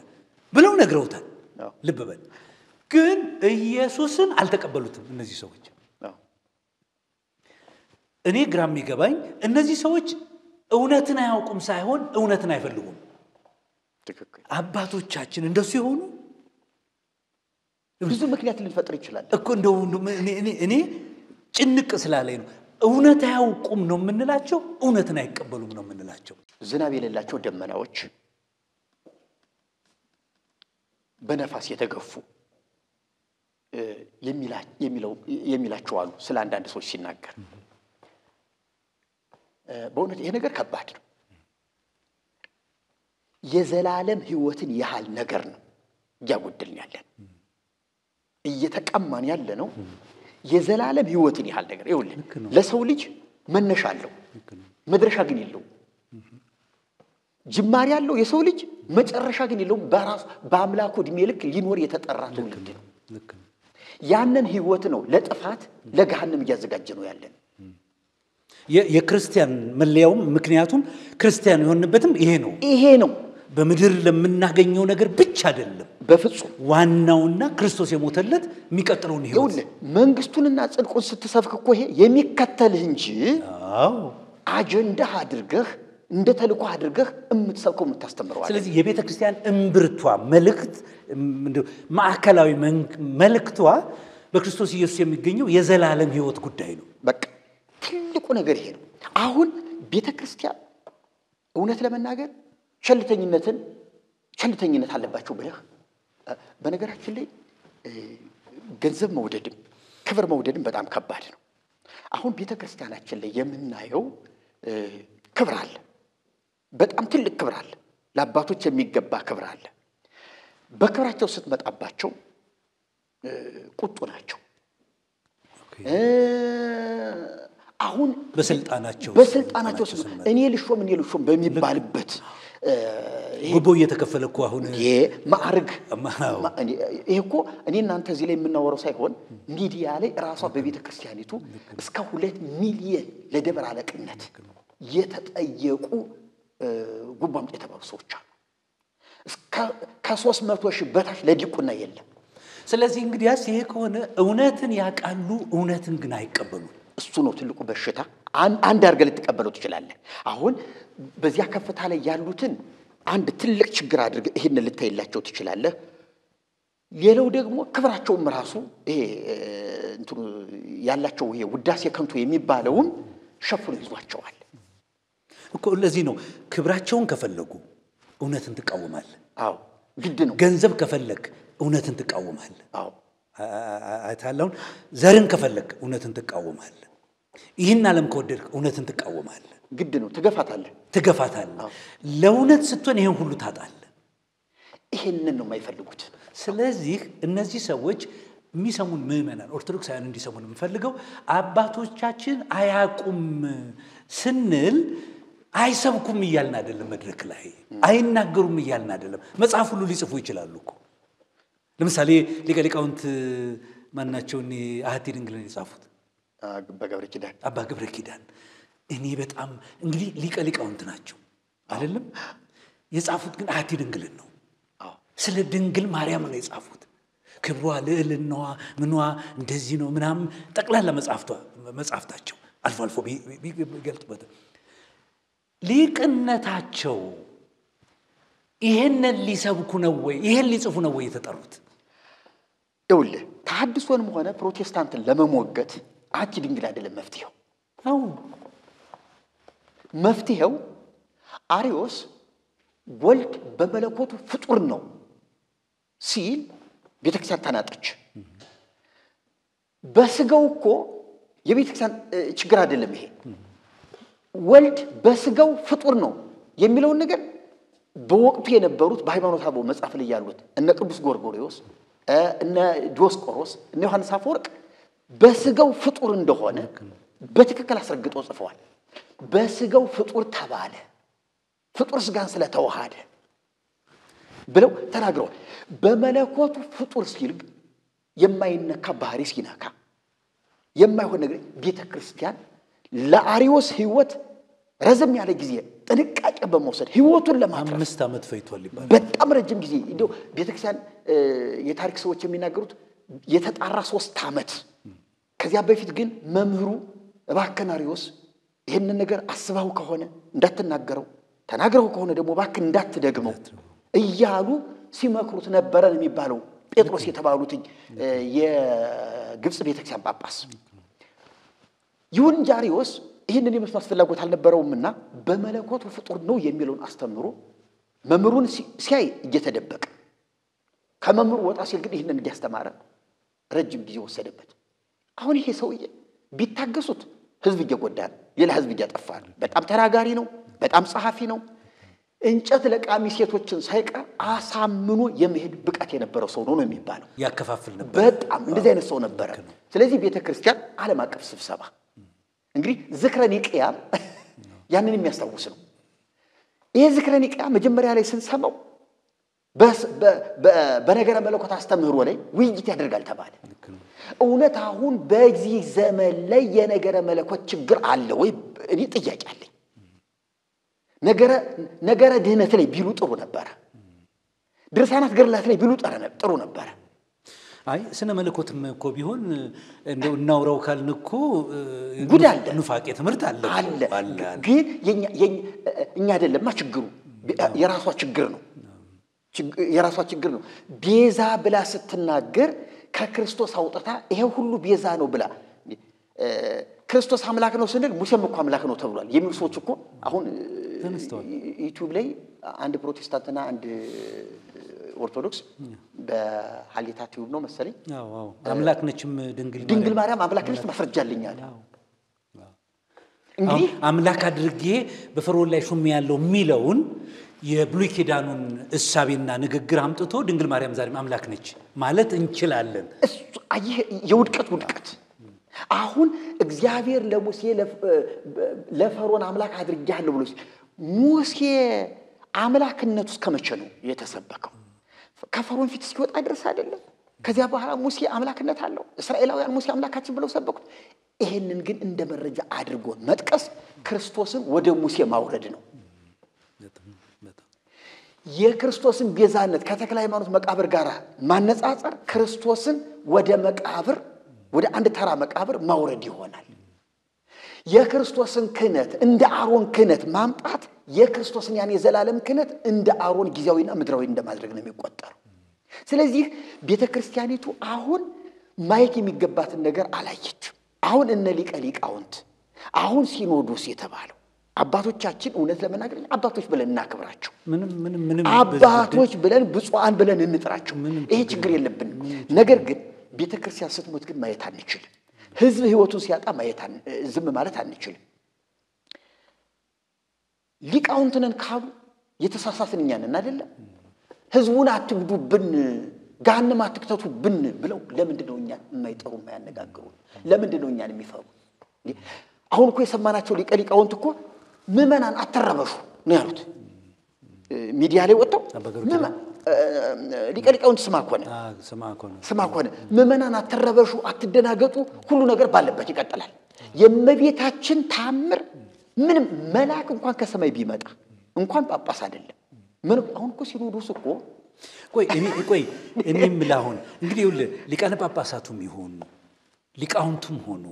ብለው ነግረውታል። ልብ በል። ግን ኢየሱስን አልተቀበሉትም እነዚህ ሰዎች። እኔ ግራ የሚገባኝ እነዚህ ሰዎች እውነትን አያውቁም ሳይሆን እውነትን አይፈልጉም። ትክክል። አባቶቻችን እንደሱ የሆኑ ብዙ ምክንያት ልንፈጥር ይችላል እኮ። እንደው እኔ ጭንቅ ስላለኝ ነው። እውነት አያውቁም ነው የምንላቸው፣ እውነትን አይቀበሉም ነው የምንላቸው። ዝናብ የሌላቸው ደመናዎች በነፋስ የተገፉ የሚላቸው አሉ ስለ አንዳንድ ሰዎች ሲናገር። በእውነት ይሄ ነገር ከባድ ነው። የዘላለም ሕይወትን ያህል ነገር ነው እያጎደልን ያለን፣ እየተቀማን ያለ ነው። የዘላለም ሕይወትን ያህል ነገር ይኸውልህ፣ ለሰው ልጅ መነሻ አለው፣ መድረሻ ግን የለውም። ጅማሬ ያለው የሰው ልጅ መጨረሻ ግን የለውም። በራሱ በአምላኩ ዕድሜ ልክ ሊኖር የተጠራ ትውልድ ነው። ያንን ህይወት ነው ለጥፋት ለገሃነም እያዘጋጀ ነው ያለን የክርስቲያን መለያው ምክንያቱም ክርስቲያን የሆንበትም ይሄ ነው በምድር ለምናገኘው ነገር ብቻ አይደለም በፍጹም ዋናውና ክርስቶስ የሞተለት የሚቀጥለውን ህይወት መንግስቱንና ጽድቁን ስትሰብክ እኮ ይሄ የሚከተልህ እንጂ አጀንዳ አድርገህ እንደ ተልኮ አድርገህ እምትሰብከው የምታስተምረው ስለዚህ የቤተ ክርስቲያን እምብርቷ መልእክት ማዕከላዊ መልእክቷ በክርስቶስ ኢየሱስ የሚገኘው የዘላለም ህይወት ጉዳይ ነው በቃ ትልቁ ነገር ይሄ ነው አሁን ቤተ ክርስቲያን እውነት ለመናገር ቸልተኝነት አለባቸው ብለህ በነገራችን ላይ ገንዘብ መውደድም ክብር መውደድም በጣም ከባድ ነው አሁን ቤተ ክርስቲያናችን ላይ የምናየው ክብር አለ በጣም ትልቅ ክብር አለ ለአባቶች የሚገባ ክብር አለ በክብራቸው ስትመጣባቸው ቁጡ ናቸው አሁን በስልጣናቸው እኔ ልሾም በሚባልበት ጉቦ እየተከፈለኩ አሁን ማዕረግ ይሄኮ እኔ እናንተ እዚህ ላይ የምናወራው ሳይሆን ሚዲያ ላይ ራሷ በቤተ ክርስቲያኒቱ እስከ 2 ሚሊዮን ለደብረ አለቅነት የተጠየቁ ጉቦ አምጪ የተባሉ ሰዎች አሉ እስከ ከ300,000 በታች ለዲቁና የለም ስለዚህ እንግዲያስ ይሄ ከሆነ እውነትን ያቃሉ እውነትን ግን አይቀበሉ እሱ ነው ትልቁ በሽታ አንድ አርገ ልትቀበለው ትችላለህ አሁን በዚያ ከፍታ ላይ ያሉትን አንድ ትልቅ ችግር አድርገ ይሄን ልታይላቸው ትችላለህ ሌላው ደግሞ ክብራቸውም ራሱ ይሄ እንትኑ ያላቸው ይሄ ውዳሴ ከንቱ የሚባለውም ሸፍኖ ይዟቸዋል እኮ ለዚህ ነው ክብራቸውን ከፈለጉ እውነትን ተቃወማለህ አዎ ግድ ነው ገንዘብ ከፈለክ እውነትን ተቃወማለህ አዎ አይታለውን ዘርን ከፈለክ እውነትን ተቃወማለህ ይህን ዓለም ከወደድክ እውነትን ተቃወማለህ ግድ ነው ትገፋታለህ ለእውነት ስትሆን ይሄን ሁሉ ታጣለህ ይሄንን ነው የማይፈልጉት ስለዚህ እነዚህ ሰዎች የሚሰሙን ምዕመናን ኦርቶዶክሳውያን እንዲሰሙን የምፈልገው አባቶቻችን አያቁም ስንል አይሰብኩም ይያልና አይደለም መድረክ ላይ አይናገሩም ይያልና አይደለም መጽሐፍ ሁሉ ሊጽፉ ይችላሉ እኮ ለምሳሌ ሊቃውንት ማናቸው እኔ አሐቲ ድንግልን የጻፉት አባ ገብረ ኪዳን እኔ በጣም እንግዲህ ሊቃውንት ናቸው አይደለም የጻፉት ግን አሐቲ ድንግልን ነው ስለ ድንግል ማርያም ነው የጻፉት ክብሯ ልዕልናዋ ምንዋ እንደዚህ ነው ምናምን ጠቅላላ መጽሐፍታቸው አልፎ ቢገልጡበት ሊቅነታቸው ይሄንን ሊሰብኩ ነው ወይ ይሄን ሊጽፉ ነው ወይ የተጠሩት ይኸውልህ ተሐድሶንም ሆነ ፕሮቴስታንትን ለመሞገት አሐቲ ድንግል አይደለም መፍትሄው አሪዮስ ወልድ በመለኮቱ ፍጡር ነው ሲል ቤተክርስቲያን ተናጠች በስጋው እኮ የቤተክርስቲያን ችግር አይደለም ይሄ ወልድ በስጋው ፍጡር ነው የሚለው ነገር በወቅቱ የነበሩት በሃይማኖት አበው መጽሐፍ ላይ ያሉት እነ ቅዱስ ጎርጎርዮስ እነ ዲዮስቆሮስ እነ ዮሐንስ አፈወርቅ በስጋው ፍጡር እንደሆነ በትክክል አስረግጠው ጽፈዋል በስጋው ፍጡር ተባለ ፍጡር ስጋን ስለተዋሃደ ብለው ተናግረዋል በመለኮቱ ፍጡር ሲል የማይነካ ባህሪ ሲነካ የማይሆን ነገር ቤተክርስቲያን ለአሪዮስ ህይወት ረዘም ያለ ጊዜ ጥንቃቄ በመውሰድ ህይወቱን ለማትረፍ 5 ዓመት ፈይቷል ይባላል በጣም ረጅም ጊዜ እንደው ቤተክርስቲያን የታሪክ ሰዎች የሚናገሩት የተጣራ 3 ዓመት ከዚያ በፊት ግን መምህሩ እባክህ አሪዮስ ይሄንን ነገር አስባው ከሆነ እንዳትናገረው ተናገረው ከሆነ ደግሞ እባክህ እንዳትደግመው እያሉ ሲመክሩት ነበር የሚባለው ጴጥሮስ የተባሉት የግብጽ ቤተክርስቲያን ጳጳስ ይሁን እንጂ አሪዮስ ይሄንን የመስማት ፍላጎት አልነበረውምና በመለኮቱ ፍጡር ነው የሚለውን አስተምሮ መምህሩን ሲያይ እየተደበቀ ከመምህሩ ወጣ ሲል ግን ይሄንን እያስተማረ ረጅም ጊዜ ወሰደበት አሁን ይሄ ሰውዬ ቢታገሱት ህዝብ እየጎዳን ሌላ ህዝብ እያጠፋን በጣም ተናጋሪ ነው በጣም ጸሐፊ ነው እንጨት ለቃሚ ሴቶችን ሳይቀር አሳምኖ የመሄድ ብቃት የነበረው ሰው ነው የሚባለው ያከፋፍል ነበር በጣም እንደዚህ አይነት ሰው ነበር ስለዚህ ቤተክርስቲያን ዓለም አቀፍ ስብሰባ እንግዲህ ዝክረ ኒቅያ ያንን የሚያስታውስ ነው ይሄ ዝክረ ኒቅያ መጀመሪያ ላይ ስንሰማው በነገረ መለኮት አስተምህሮ ላይ ውይይት ያደርጋል ተባለ እውነት አሁን በዚህ ዘመን ላይ የነገረ መለኮት ችግር አለ ወይ እኔ ጥያቄ አለኝ ነገረ ድህነት ላይ ቢሉ ጥሩ ነበር ድርሳናት ገድላት ላይ ቢሉ ጥሩ ነበር አይ ስነ መለኮትም እኮ ቢሆን እንደው እናውራው ካልን እኮ ጉዳይ ንፋቄ ትምህርት አለ ግን እኛ አይደለማ ችግሩ የራሷ ችግር ነው ቤዛ ብላ ስትናገር ከክርስቶስ አውጥታ ይሄ ሁሉ ቤዛ ነው ብላ ክርስቶስ አምላክ ነው ስንል ሙሴም እኮ አምላክ ነው ተብሏል የሚሉ ሰዎች እኮ አሁን ዩቲዩብ ላይ አንድ ፕሮቴስታንትና አንድ ኦርቶዶክስ በሐሊታ ቲዩብ ነው መሰለኝ አዎ አምላክ ነችም ድንግል ማርያም አምላክ ነች ማስረጃልኛል እንግዲህ አምላክ አድርጌ በፈርዖን ላይ ሹም ያለው ሚለውን የብሉይ ኪዳኑን እሳቤና ንግግር አምጥቶ ድንግል ማርያም ዛሬም አምላክ ነች ማለት እንችላለን አይ የውድቀት አሁን እግዚአብሔር ለሙሴ ለፈርዖን አምላክ አድርጌያለሁ ብሎ ሙሴ አምላክነቱ እስከመቼ ነው የተሰበከው ከፈርዖን ፊት እስኪወጣ ድረስ አይደለም ከዚያ በኋላ ሙሴ አምላክነት አለው እስራኤላውያን ሙሴ አምላካችን ብለው ሰበኩት ይሄንን ግን እንደ መረጃ አድርጎ መጥቀስ ክርስቶስን ወደ ሙሴ ማውረድ ነው የክርስቶስን ቤዛነት ከተክለ ሃይማኖት መቃብር ጋር ማነጻጸር ክርስቶስን ወደ መቃብር ወደ አንድ ተራ መቃብር ማውረድ ይሆናል የክርስቶስን ክህነት እንደ አሮን ክህነት ማምጣት የክርስቶስን ያን የዘላለም ክህነት እንደ አሮን ጊዜያዊና ምድራዊ እንደማድረግ ነው የሚቆጠረው ስለዚህ ቤተክርስቲያኒቱ አሁን ማየት የሚገባትን ነገር አላየችም አሁን እነ ሊቀ ሊቃውንት አሁን ሲኖዶስ የተባለው አባቶቻችን እውነት ለመናገር አባቶች ብለን እናከብራቸው ምንም አባቶች ብለን ብፁዓን ብለን እንጥራቸው ይሄ ችግር የለብንም ነገር ግን ቤተክርስቲያን ስትሞት ግን ማየት አንችልም ህዝብ ህይወቱን ሲያጣ ማየት ዝም ማለት አንችልም ሊቃውንትነን ካሉ የተሳሳትን እኛ ነን አይደል ህዝቡን አትግዱብን ጋንም አትክተቱብን ብለው ለምንድን ነው እኛ የማይጠሩ የማያነጋግሩ ለምንድን ነው እኛን የሚፈሩ አሁን እኮ የሰማናቸው ሊቃውንት እኮ ምዕመናን አተረበሹ ነው ያሉት ሚዲያ ላይ ወጣው ሊቃውንት ስማኮነ ምዕመናን አተረበሹ አትደናገጡ ሁሉ ነገር ባለበት ይቀጥላል የመቤታችን ታምር ምንም መላክ እንኳን ከሰማይ ቢመጣ እንኳን ጳጳስ አይደለም ምን አሁን እኮ ሲኖዶስ እኮ እኔም ላሁን እንግዲህ ሊቃነ ጳጳሳቱም ይሁን ሊቃውንቱም ሆኑ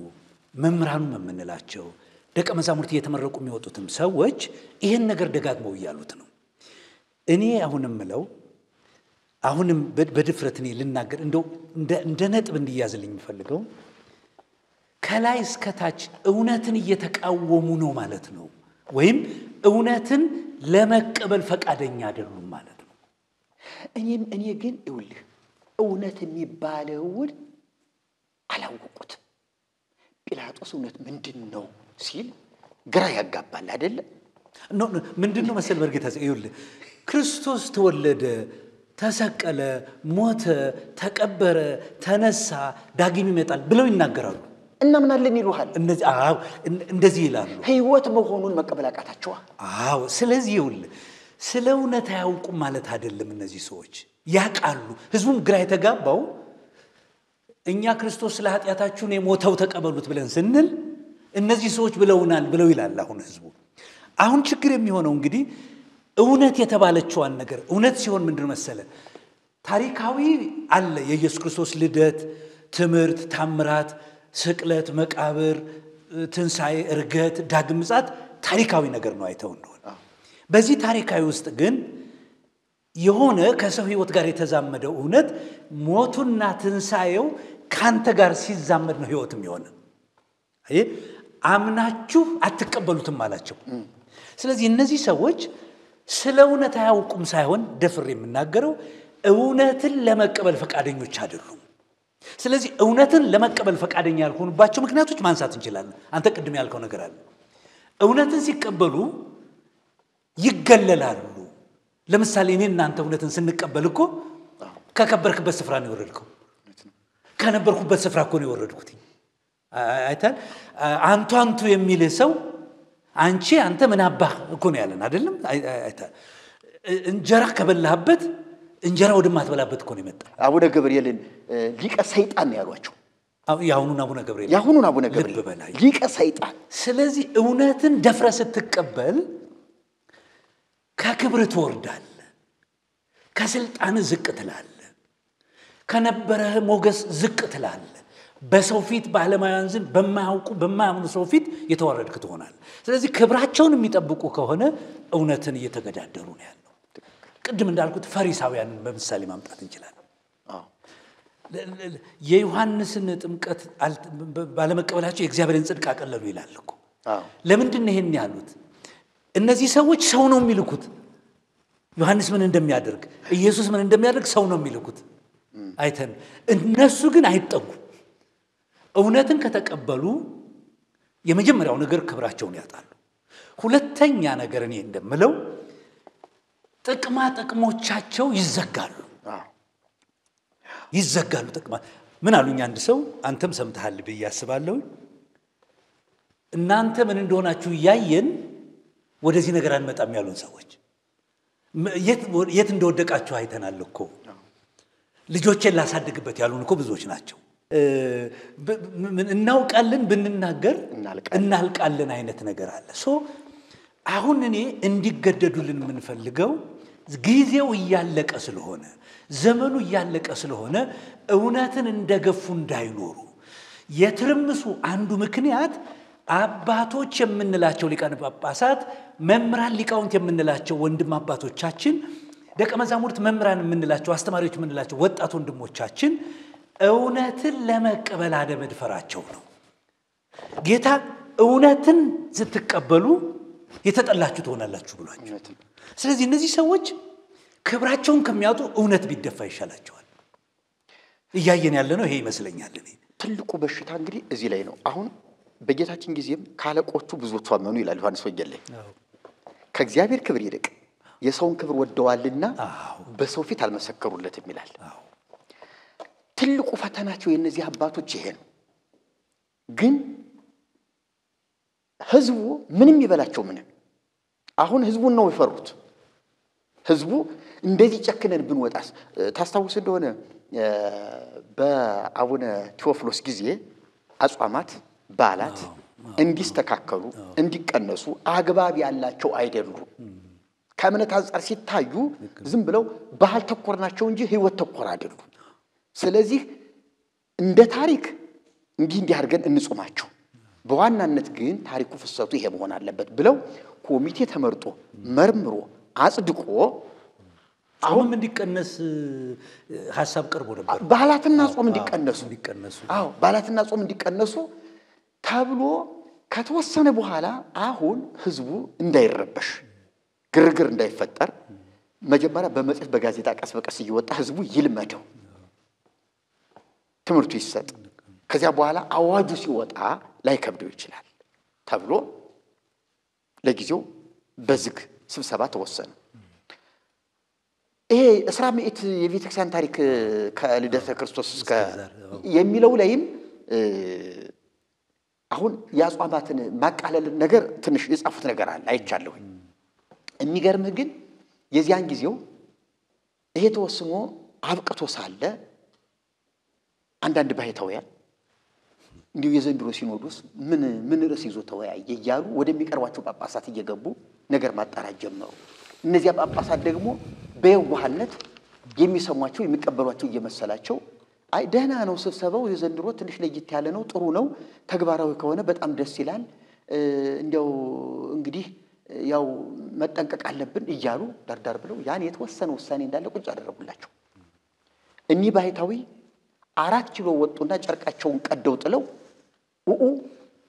መምህራኑም የምንላቸው ደቀ መዛሙርት እየተመረቁ የሚወጡትም ሰዎች ይሄን ነገር ደጋግመው ይያሉት ነው እኔ አሁንም በድፍረት እኔ ልናገር እንደው እንደ ነጥብ እንዲያዝልኝ የሚፈልገው ከላይ እስከ ታች እውነትን እየተቃወሙ ነው ማለት ነው ወይም እውነትን ለመቀበል ፈቃደኛ አይደሉም ማለት ነው እኔ ግን እውነት የሚባለውን አላወቁት ጲላጦስ እውነት ምንድነው ሲል ግራ ያጋባል አይደል ምንድነው መሰል በርግታ ክርስቶስ ተወለደ ተሰቀለ ሞተ ተቀበረ ተነሳ ዳግም ይመጣል ብለው ይናገራሉ እና ምን አለን ይሉሃል እንደዚህ ይላሉ ህይወት መሆኑን መቀበል አቃታቸው ስለዚህ ስለ እውነት ያውቁም ማለት አይደለም እነዚህ ሰዎች ያቃሉ ህዝቡም ግራ የተጋባው እኛ ክርስቶስ ለኃጢያታችሁ ነው የሞተው ተቀበሉት ብለን ስንል እነዚህ ሰዎች ብለውናል ብለው ይላል አሁን ችግር የሚሆነው እንግዲህ እውነት የተባለችዋን ነገር እውነት ሲሆን ምንድነው መሰለ ታሪካዊ አለ የኢየሱስ ክርስቶስ ልደት ትምህርት ታምራት ስቅለት መቃብር ትንሳኤ እርገት ዳግም ምጽአት ታሪካዊ ነገር ነው አይተው እንደሆነ በዚህ ታሪካዊ ውስጥ ግን የሆነ ከሰው ህይወት ጋር የተዛመደው እውነት ሞቱና ትንሳኤው ካንተ ጋር ሲዛመድ ነው ህይወትም ይሆነ አምናችሁ አትቀበሉትም አላቸው ስለዚህ እነዚህ ሰዎች ስለ እውነት አያውቁም ሳይሆን ደፍር የምናገረው እውነትን ለመቀበል ፈቃደኞች አይደሉም ስለዚህ እውነትን ለመቀበል ፈቃደኛ ያልሆኑባቸው ምክንያቶች ማንሳት እንችላለን አንተ ቅድም ያልከው ነገር አለ እውነትን ሲቀበሉ ይገለላሉ ለምሳሌ እኔና አንተ እውነትን ስንቀበል እኮ ከከበርክበት ስፍራ ነው የወረድከው ከነበርኩበት ስፍራ እኮ ነው የወረድኩት አይታል አንቱ የሚል ሰው አንተ ምን አባህ እኮ ነው ያለን አይደለም አይታል እንጀራ ከበላህበት እንጀራ ወደማትበላበት እኮ ነው የመጣ። አቡነ ገብርኤልን ሊቀ ሰይጣን ነው ያሏቸው። ያሁኑን አቡነ ገብርኤል ሊቀ ሰይጣን። ስለዚህ እውነትን ደፍረ ስትቀበል ከክብር ትወርዳለህ፣ ከስልጣን ዝቅ ትላለህ፣ ከነበረህ ሞገስ ዝቅ ትላለህ። በሰው ፊት በዓለማውያን ዘንድ በማያምኑ ሰው ፊት የተዋረድክ ትሆናለህ። ስለዚህ ክብራቸውን የሚጠብቁ ከሆነ እውነትን እየተገዳደሩ ነው ያለው። ቅድም እንዳልኩት ፈሪሳውያንን በምሳሌ ማምጣት እንችላለን። የዮሐንስን ጥምቀት ባለመቀበላቸው የእግዚአብሔርን ጽድቅ አቀለሉ ይላል እኮ። ለምንድን ነው ይሄን ያሉት? እነዚህ ሰዎች ሰው ነው የሚልኩት። ዮሐንስ ምን እንደሚያደርግ ኢየሱስ ምን እንደሚያደርግ ሰው ነው የሚልኩት አይተን። እነሱ ግን አይጠጉም። እውነትን ከተቀበሉ የመጀመሪያው ነገር ክብራቸውን ያጣሉ። ሁለተኛ ነገር እኔ እንደምለው ጥቅማ ጥቅሞቻቸው ይዘጋሉ። ጥቅማ ምን አሉኝ አንድ ሰው፣ አንተም ሰምተሃል ብዬ አስባለሁ። እናንተ ምን እንደሆናችሁ ያየን ወደዚህ ነገር አንመጣም ያሉን ሰዎች የት እንደወደቃችሁ አይተናል እኮ። ልጆቼን ላሳድግበት ያሉን እኮ ብዙዎች ናቸው። እናውቃለን ብንናገር እናልቃለን አይነት ነገር አለ። አሁን እኔ እንዲገደዱልን የምንፈልገው ጊዜው እያለቀ ስለሆነ ዘመኑ እያለቀ ስለሆነ እውነትን እንደገፉ እንዳይኖሩ። የትርምሱ አንዱ ምክንያት አባቶች የምንላቸው ሊቃነ ጳጳሳት፣ መምህራን ሊቃውንት የምንላቸው ወንድም አባቶቻችን፣ ደቀ መዛሙርት መምህራን የምንላቸው አስተማሪዎች የምንላቸው ወጣት ወንድሞቻችን እውነትን ለመቀበል አለመድፈራቸው ነው። ጌታ እውነትን ስትቀበሉ የተጠላችሁ ትሆናላችሁ ብሏቸው። ስለዚህ እነዚህ ሰዎች ክብራቸውን ከሚያጡ እውነት ቢደፋ ይሻላቸዋል። እያየን ያለ ነው ይሄ ይመስለኛል። ትልቁ በሽታ እንግዲህ እዚህ ላይ ነው። አሁን በጌታችን ጊዜም ካለቆቹ ብዙዎቹ አመኑ ይላል ዮሐንስ ወንጌል ላይ። ከእግዚአብሔር ክብር ይልቅ የሰውን ክብር ወደዋልና በሰው ፊት አልመሰከሩለትም ይላል። ትልቁ ፈተናቸው የነዚህ አባቶች ይሄ ነው። ግን ህዝቡ ምንም ይበላቸው ምንም፣ አሁን ህዝቡን ነው ይፈሩት። ህዝቡ እንደዚህ ጨክነን ብንወጣስ ታስታውስ እንደሆነ በአቡነ ቴዎፍሎስ ጊዜ አጽዋማት በዓላት እንዲስተካከሉ እንዲቀነሱ አግባብ ያላቸው አይደሉም። ከእምነት አንፃር ሲታዩ ዝም ብለው ባህል ተኮር ናቸው እንጂ ህይወት ተኮር አይደሉም። ስለዚህ እንደ ታሪክ እንዲህ አድርገን እንጾማቸው፣ በዋናነት ግን ታሪኩ ፍሰቱ ይሄ መሆን አለበት ብለው ኮሚቴ ተመርጦ መርምሮ አጽድቆ አሁን እንዲቀነስ ሐሳብ ቀርቦ ነበር። ባህላትና ጾም እንዲቀነሱ ባህላትና ጾም እንዲቀነሱ ተብሎ ከተወሰነ በኋላ አሁን ህዝቡ እንዳይረበሽ ግርግር እንዳይፈጠር መጀመሪያ በመጽሐፍ በጋዜጣ ቀስ በቀስ እየወጣ ህዝቡ ይልመደው፣ ትምህርቱ ይሰጥ። ከዚያ በኋላ አዋጁ ሲወጣ ላይ ከብደው ይችላል ተብሎ ለጊዜው በዝግ ስብሰባ ተወሰነ። ይሄ እስራ ምዕት የቤተክርስቲያን ታሪክ ከልደተ ክርስቶስ እስከ የሚለው ላይም አሁን ያጽዋማትን ማቃለል ነገር ትንሽ የጻፉት ነገር አለ አይቻለሁ። የሚገርምህ ግን የዚያን ጊዜው ይሄ ተወስኖ አብቅቶ ሳለ አንዳንድ ባይታውያን እንዲሁ የዘንድሮ ሲኖዶስ ምን ርዕስ ይዞ ተወያየ እያሉ ወደሚቀርባቸው ጳጳሳት እየገቡ ነገር ማጣራት ጀመሩ። እነዚያ ጳጳሳት ደግሞ በየዋህነት የሚሰሟቸው የሚቀበሏቸው እየመሰላቸው አይ ደህና ነው ስብሰባው የዘንድሮ ትንሽ ለይት ያለ ነው፣ ጥሩ ነው፣ ተግባራዊ ከሆነ በጣም ደስ ይላል፣ እንዲያው እንግዲህ ያው መጠንቀቅ አለብን እያሉ ዳርዳር ብለው ያን የተወሰነ ውሳኔ እንዳለ ቁጭ አደረጉላቸው። እኚህ ባይታዊ 4 ኪሎ ወጡና ጨርቃቸውን ቀደው ጥለው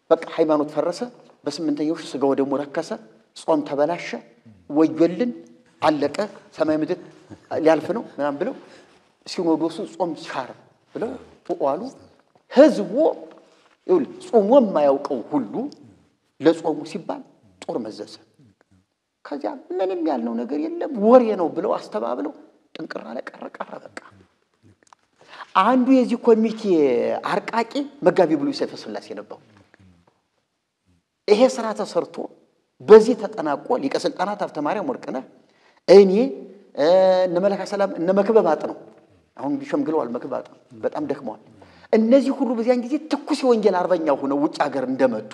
በቃ ሃይማኖት ፈረሰ፣ በ8ኛው ስጋው ደግሞ ረከሰ፣ ጾም ተበላሸ፣ ወዮልን፣ አለቀ፣ ሰማይ ምድር ሊያልፍ ነው ምናምን ብለው ሲኖዶሱ ጾም ሻር ብለው ተቋሉ። ህዝቡ ጾሙ የማያውቀው ሁሉ ለጾሙ ሲባል ጦር መዘዘ። ከዚያ ምንም ያልነው ነገር የለም ወሬ ነው ብለው አስተባብለው ጥንቅራ ለቀረቀረ በቃ። አንዱ የዚህ ኮሚቴ አርቃቂ መጋቢ ብሉይ ሰይፈ ሥላሴ ነበሩ። ይሄ ስራ ተሰርቶ በዚህ ተጠናቆ ሊቀ ሥልጣናት ሀብተ ማርያም ወርቅነህ እኔ እነ መላካ ሰላም እነ መክበብ አጥነው አሁን ቢሸምግለዋል መክበብ አጥነው በጣም ደክመዋል እነዚህ ሁሉ በዚያን ጊዜ ትኩስ የወንጌል አርበኛው ሆነው ውጭ ሀገር እንደመጡ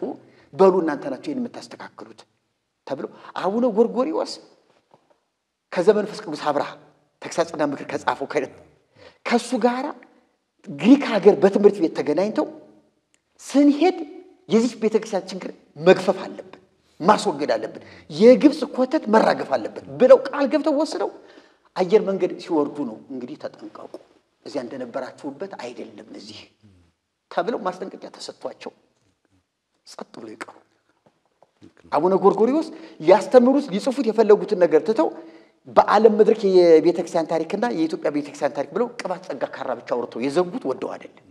በሉ እናንተ ናችሁ ይሄን የምታስተካክሉት ተብሎ አቡነ ጎርጎርዮስ ከዘመን መንፈስ ቅዱስ አብርሃ ተክሳጽና ምክር ከጻፈው ከሱ ጋራ ግሪክ ሀገር በትምህርት ቤት ተገናኝተው ስንሄድ የዚህ ቤተክርስቲያን ችግር መግፈፍ አለብን ማስወገድ አለብን የግብጽ ኮተት መራገፍ አለብን ብለው ቃል ገብተው ወስደው አየር መንገድ ሲወርዱ ነው እንግዲህ ተጠንቀቁ እዚያ እንደነበራችሁበት አይደለም እዚህ ተብለው ማስጠንቀቂያ ተሰጥቷቸው ጸጥ ብለው ይቀሩ አቡነ ጎርጎርዮስ ሊያስተምሩት ሊጽፉት የፈለጉትን ነገር ትተው በዓለም መድረክ የቤተክርስቲያን ታሪክና የኢትዮጵያ ቤተክርስቲያን ታሪክ ብለው ቅባት ጸጋ ካራ ብቻ አውርተው የዘጉት ወደው አይደለም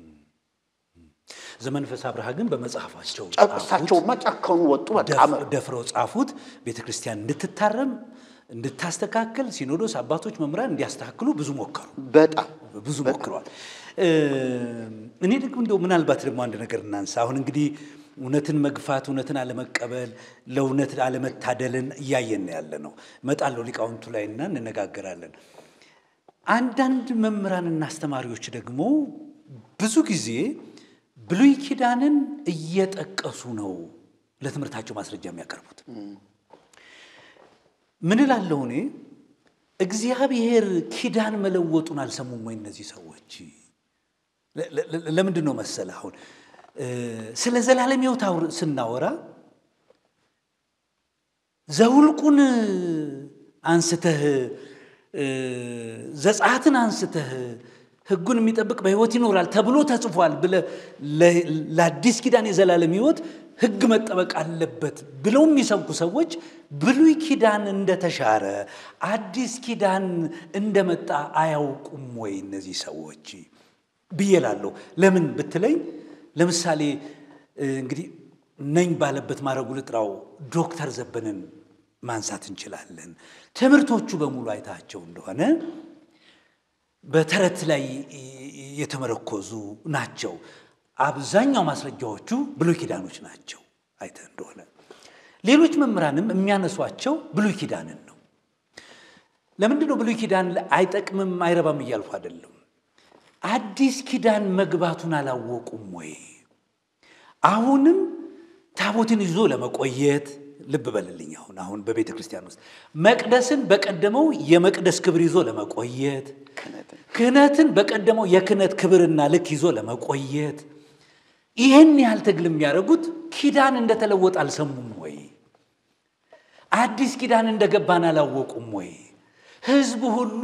ዘመንፈስ አብርሃ ግን በመጽሐፋቸው ጫቅሳቸውማ ጫካውን ወጡ በጣም ደፍረው ጻፉት ቤተክርስቲያን እንድትታረም እንድታስተካከል ሲኖዶስ አባቶች መምራን እንዲያስተካክሉ ብዙ ሞከሩ በጣም ብዙ ሞክረዋል እኔ ደግሞ እንደው ምናልባት ደግሞ አንድ ነገር እናንሳ አሁን እንግዲህ እውነትን መግፋት እውነትን አለመቀበል ለእውነት አለመታደልን ያየን ያለ ነው መጣለው ሊቃውንቱ ላይና እንነጋገራለን አንዳንድ መምህራንና አስተማሪዎች ደግሞ ብዙ ጊዜ ብሉይ ኪዳንን እየጠቀሱ ነው ለትምህርታቸው ማስረጃ የሚያቀርቡት ምን እላለሁ እኔ እግዚአብሔር ኪዳን መለወጡን አልሰሙም ወይ እነዚህ ሰዎች ለምንድን ነው መሰለ አሁን ስለ ዘላለም ሕይወት ስናወራ ዘውልቁን አንስተህ ዘጸአትን አንስተህ ሕጉን የሚጠብቅ በሕይወት ይኖራል ተብሎ ተጽፏል ብለ ለአዲስ ኪዳን የዘላለም ሕይወት ሕግ መጠበቅ አለበት ብለው የሚሰብኩ ሰዎች ብሉይ ኪዳን እንደተሻረ አዲስ ኪዳን እንደመጣ አያውቁም ወይ እነዚህ ሰዎች ብየላለሁ ለምን ብትለኝ ለምሳሌ እንግዲህ ነኝ ባለበት ማረጉ ልጥራው ዶክተር ዘበነን ማንሳት እንችላለን ትምህርቶቹ በሙሉ አይታቸው እንደሆነ በተረት ላይ የተመረኮዙ ናቸው አብዛኛው ማስረጃዎቹ ብሉይ ኪዳኖች ናቸው አይተ እንደሆነ ሌሎች መምህራንም የሚያነሷቸው ብሉይ ኪዳንን ነው ለምንድን ነው ብሉይ ኪዳን አይጠቅምም አይረባም እያልኩ አይደለም አዲስ ኪዳን መግባቱን አላወቁም ወይ አሁንም ታቦትን ይዞ ለመቆየት ልብ በልልኝ አሁን በቤተ ክርስቲያን ውስጥ መቅደስን በቀደመው የመቅደስ ክብር ይዞ ለመቆየት ክህነትን በቀደመው የክህነት ክብርና ልክ ይዞ ለመቆየት ይሄን ያህል ትግል የሚያደርጉት ኪዳን እንደተለወጠ አልሰሙም ወይ አዲስ ኪዳን እንደገባን አላወቁም ወይ ህዝቡ ሁሉ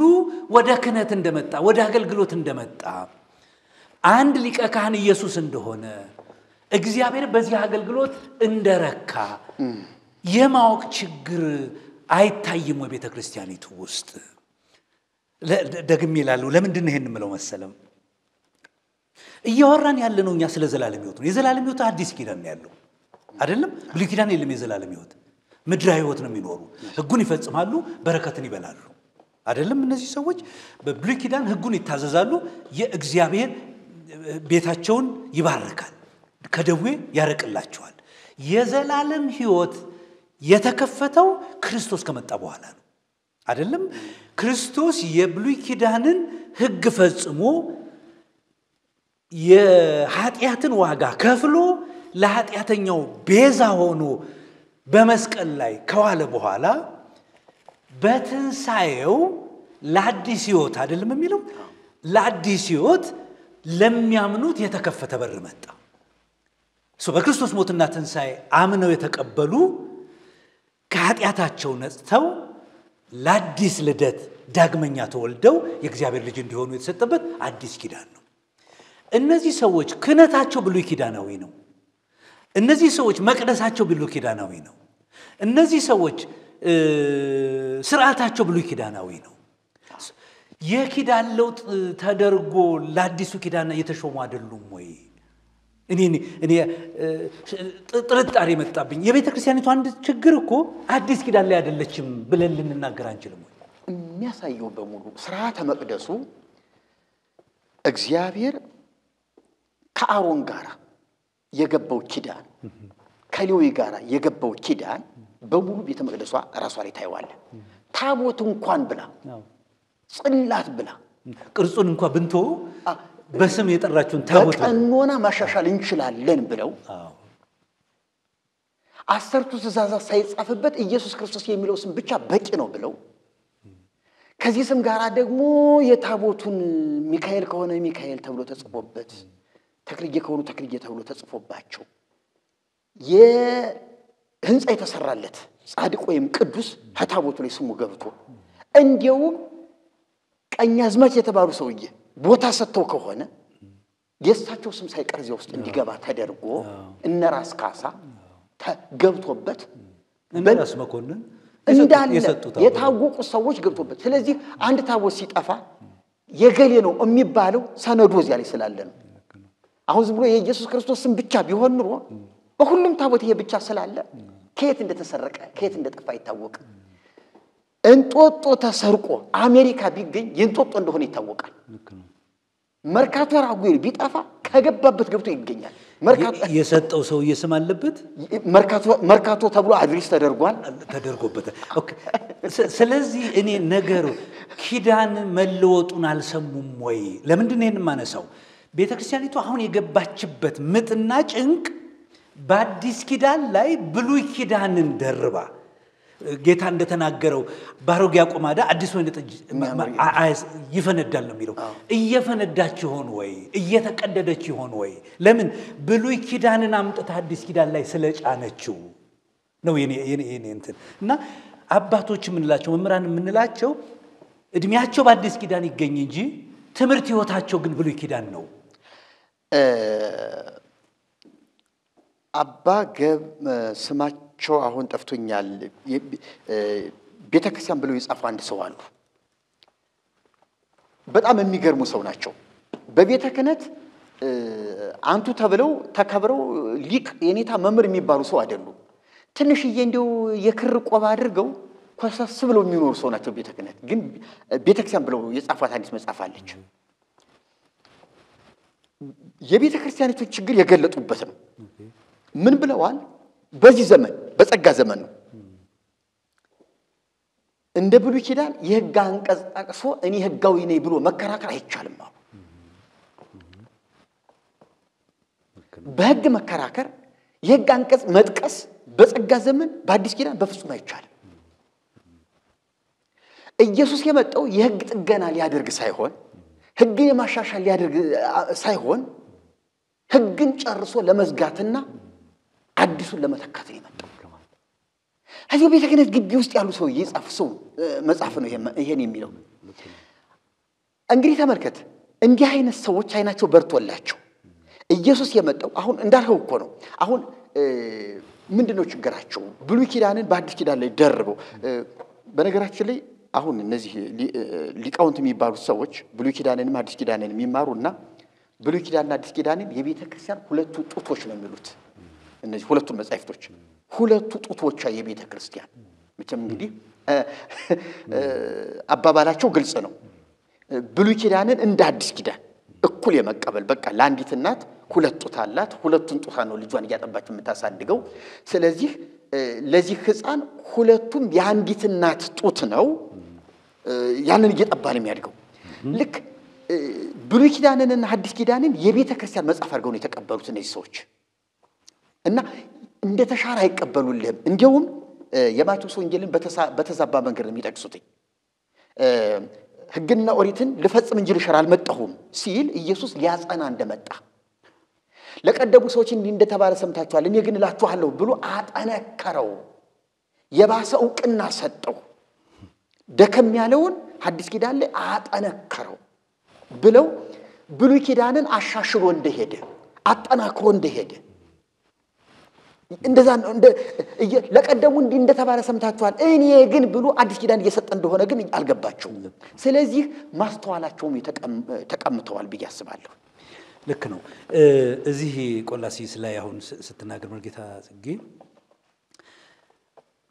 ወደ ክህነት እንደመጣ ወደ አገልግሎት እንደመጣ አንድ ሊቀ ካህን ኢየሱስ እንደሆነ እግዚአብሔር በዚህ አገልግሎት እንደረካ የማወቅ ችግር አይታይም ወይ ቤተ ክርስቲያኒቱ ውስጥ ደግሜ ይላሉ ለምንድን ነው ይሄን የምለው መሰለም እያወራን ያለነው እኛ ስለ ዘላለም ሕይወት ነው የዘላለም ሕይወት አዲስ ኪዳን ነው ያለው አይደለም ብሉይ ኪዳን የለም የዘላለም ሕይወት ምድራዊ ሕይወት ነው የሚኖሩ ሕጉን ይፈጽማሉ በረከትን ይበላሉ አይደለም እነዚህ ሰዎች በብሉይ ኪዳን ሕጉን ይታዘዛሉ የእግዚአብሔር ቤታቸውን ይባርካል ከደዌ ያረቅላቸዋል የዘላለም ሕይወት የተከፈተው ክርስቶስ ከመጣ በኋላ ነው አይደለም ክርስቶስ የብሉይ ኪዳንን ሕግ ፈጽሞ የኃጢአትን ዋጋ ከፍሎ ለኃጢአተኛው ቤዛ ሆኖ በመስቀል ላይ ከዋለ በኋላ በትንሳኤው ለአዲስ ሕይወት አይደለም የሚለው ለአዲስ ሕይወት ለሚያምኑት የተከፈተ በር መጣ በክርስቶስ ሞትና ትንሳኤ አምነው የተቀበሉ ከኃጢአታቸው ነጽተው ለአዲስ ልደት ዳግመኛ ተወልደው የእግዚአብሔር ልጅ እንዲሆኑ የተሰጠበት አዲስ ኪዳን ነው እነዚህ ሰዎች ክህነታቸው ብሉይ ኪዳናዊ ነው እነዚህ ሰዎች መቅደሳቸው ብሉይ ኪዳናዊ ነው እነዚህ ሰዎች ስርዓታቸው ብሉይ ኪዳናዊ ነው የኪዳን ለውጥ ተደርጎ ለአዲሱ ኪዳን የተሾሙ አይደሉም ወይ እኔ ጥርጣሬ መጣብኝ የቤተ ክርስቲያኒቱ አንድ ችግር እኮ አዲስ ኪዳን ላይ አይደለችም ብለን ልንናገር አንችልም ወይ የሚያሳየው በሙሉ ስርዓተ መቅደሱ እግዚአብሔር ከአሮን ጋር የገባው ኪዳን ከሌዊ ጋር የገባው ኪዳን በሙሉ ቤተ መቅደሷ ራሷ ላይ ታይዋለ ታቦት እንኳን ብላ ጽላት ብላ ቅርጹን እንኳን ብንቶ በስም የጠራችውን ታቦት በቀኖና ማሻሻል እንችላለን ብለው አሰርቱ ትእዛዛት ሳይጻፍበት ኢየሱስ ክርስቶስ የሚለው ስም ብቻ በቂ ነው ብለው ከዚህ ስም ጋር ደግሞ የታቦቱን ሚካኤል ከሆነ ሚካኤል ተብሎ ተጽፎበት ተክልዬ ከሆኑ ተክልዬ ተብሎ ተጽፎባቸው የህንጻ የተሰራለት ጻድቅ ወይም ቅዱስ ታቦቱ ላይ ስሙ ገብቶ እንዲያውም ቀኛዝማች የተባሉ ሰውዬ ቦታ ሰጥተው ከሆነ የእሳቸው ስም ሳይቀር እዚያ ውስጥ እንዲገባ ተደርጎ እነራስ ካሳ ገብቶበት እነራስ መኮንን እንዳለ የታወቁ ሰዎች ገብቶበት ስለዚህ አንድ ታቦት ሲጠፋ የገሌ ነው የሚባለው ሰነዱ እዚያ ላይ ስላለ ነው አሁን ዝም ብሎ የኢየሱስ ክርስቶስ ስም ብቻ ቢሆን ኑሮ በሁሉም ታቦት ይሄ ብቻ ስላለ ከየት እንደተሰረቀ ከየት እንደጠፋ ይታወቅ እንጦጦ ተሰርቆ አሜሪካ ቢገኝ የእንጦጦ እንደሆነ ይታወቃል መርካቶ ራጉኤል ቢጠፋ ከገባበት ገብቶ ይገኛል መርካቶ የሰጠው ሰው እየስም አለበት መርካቶ ተብሎ አድሬስ ተደርጎበት ኦኬ ስለዚህ እኔ ነገሩ ኪዳን መለወጡን አልሰሙም ወይ ለምንድን ነው ይሄን ማነሳው ቤተክርስቲያኒቱ አሁን የገባችበት ምጥና ጭንቅ በአዲስ ኪዳን ላይ ብሉይ ኪዳንን ደርባ ጌታ እንደተናገረው ባሮጌ አቆማዳ አዲስ ወይን ጠጅ ይፈነዳል ነው የሚለው እየፈነዳች ይሆን ወይ እየተቀደደች ይሆን ወይ ለምን ብሉይ ኪዳንን አምጥታ አዲስ ኪዳን ላይ ስለጫነችው ነው የኔ እንትን እና አባቶች ምንላቸው መምራን ምንላቸው እድሜያቸው በአዲስ ኪዳን ይገኝ እንጂ ትምርት ህይወታቸው ግን ብሉይ ኪዳን ነው አባ ገብ ስማቸው አሁን ጠፍቶኛል ቤተክርስቲያን ብለው ይጻፉ አንድ ሰው አሉ በጣም የሚገርሙ ሰው ናቸው በቤተ ክህነት አንቱ ተብለው ተከብረው ሊቅ የኔታ መምህር የሚባሉ ሰው አይደሉም ትንሽዬ እንደው የክር ቆባ አድርገው ኮሰስ ብለው የሚኖሩ ሰው ናቸው ቤተ ክህነት ግን ቤተክርስቲያን ብለው የጻፏት አዲስ መጽሐፍ አለች የቤተ ክርስቲያኒቱ ችግር የገለጡበት ነው ምን ብለዋል በዚህ ዘመን በጸጋ ዘመን ነው እንደ ብሉይ ኪዳን የሕግ አንቀጽ ጠቅሶ እኔ ሕጋዊ ነኝ ብሎ መከራከር አይቻልም አሉ በሕግ መከራከር የሕግ አንቀጽ መጥቀስ በጸጋ ዘመን በአዲስ ኪዳን በፍጹም አይቻልም ኢየሱስ የመጣው የሕግ ጥገና ሊያደርግ ሳይሆን ሕግን የማሻሻል ሊያደርግ ሳይሆን ሕግን ጨርሶ ለመዝጋትና አዲሱን ለመተካት የመጣው አዚው ቤተ ክህነት ግቢ ውስጥ ያሉ ሰው ይጻፍ ሰው መጽሐፍ ነው ይሄን የሚለው እንግዲህ ተመልከት እንዲህ አይነት ሰዎች አይናቸው በርቶላቸው ኢየሱስ የመጣው አሁን እንዳልኸው እኮ ነው አሁን ምንድነው ችግራቸው ብሉይ ኪዳንን በአዲስ ኪዳን ላይ ደርበው በነገራችን ላይ አሁን እነዚህ ሊቃውንት የሚባሉ ሰዎች ብሉይ ኪዳንንም አዲስ ኪዳንንም የሚማሩና ብሉይ ኪዳንና አዲስ ኪዳንን የቤተ ክርስቲያን ሁለቱ ጡቶች ነው የሚሉት እነዚህ ሁለቱ መጻሕፍቶች ሁለቱ ጡቶቿ የቤተ ክርስቲያን መቼም እንግዲህ አባባላቸው ግልጽ ነው ብሉይ ኪዳንን እንደ አዲስ ኪዳን እኩል የመቀበል በቃ ለአንዲት እናት ሁለት ጡት አላት ሁለቱን ጡት ነው ልጇን እያጠባች የምታሳድገው ስለዚህ ለዚህ ሕፃን ሁለቱም የአንዲት እናት ጡት ነው ያንን እየጠባ ነው የሚያድገው ልክ ብሉይ ኪዳንንና አዲስ ኪዳንን የቤተ ክርስቲያን መጽሐፍ አድርገው ነው የተቀበሉት እነዚህ ሰዎች እና እንደ ተሻራ አይቀበሉልህም እንዲያውም የማቴዎስ ወንጌልን በተዛባ መንገድ ነው የሚጠቅሱት ሕግና ኦሪትን ልፈጽም እንጂ ልሽር አልመጣሁም ሲል ኢየሱስ ሊያጸና እንደመጣ ለቀደሙ ሰዎች እንደተባለ ሰምታችኋል እኔ ግን እላችኋለሁ ብሎ አጠነከረው የባሰ ዕውቅና ሰጠው ደከም ያለውን አዲስ ኪዳን ላይ አጠነከረው ብለው ብሉይ ኪዳንን አሻሽሎ እንደሄደ አጠናክሮ እንደሄደ እንደዛ እንደ ለቀደሙ እንደተባለ ሰምታችኋል እኔ ግን ብሎ አዲስ ኪዳን እየሰጠ እንደሆነ ግን አልገባቸውም ስለዚህ ማስተዋላቸውም ተቀምጠዋል ብዬ አስባለሁ ልክ ነው እዚህ ቆላሲስ ላይ አሁን ስትናገር መርጌታ ጽጌ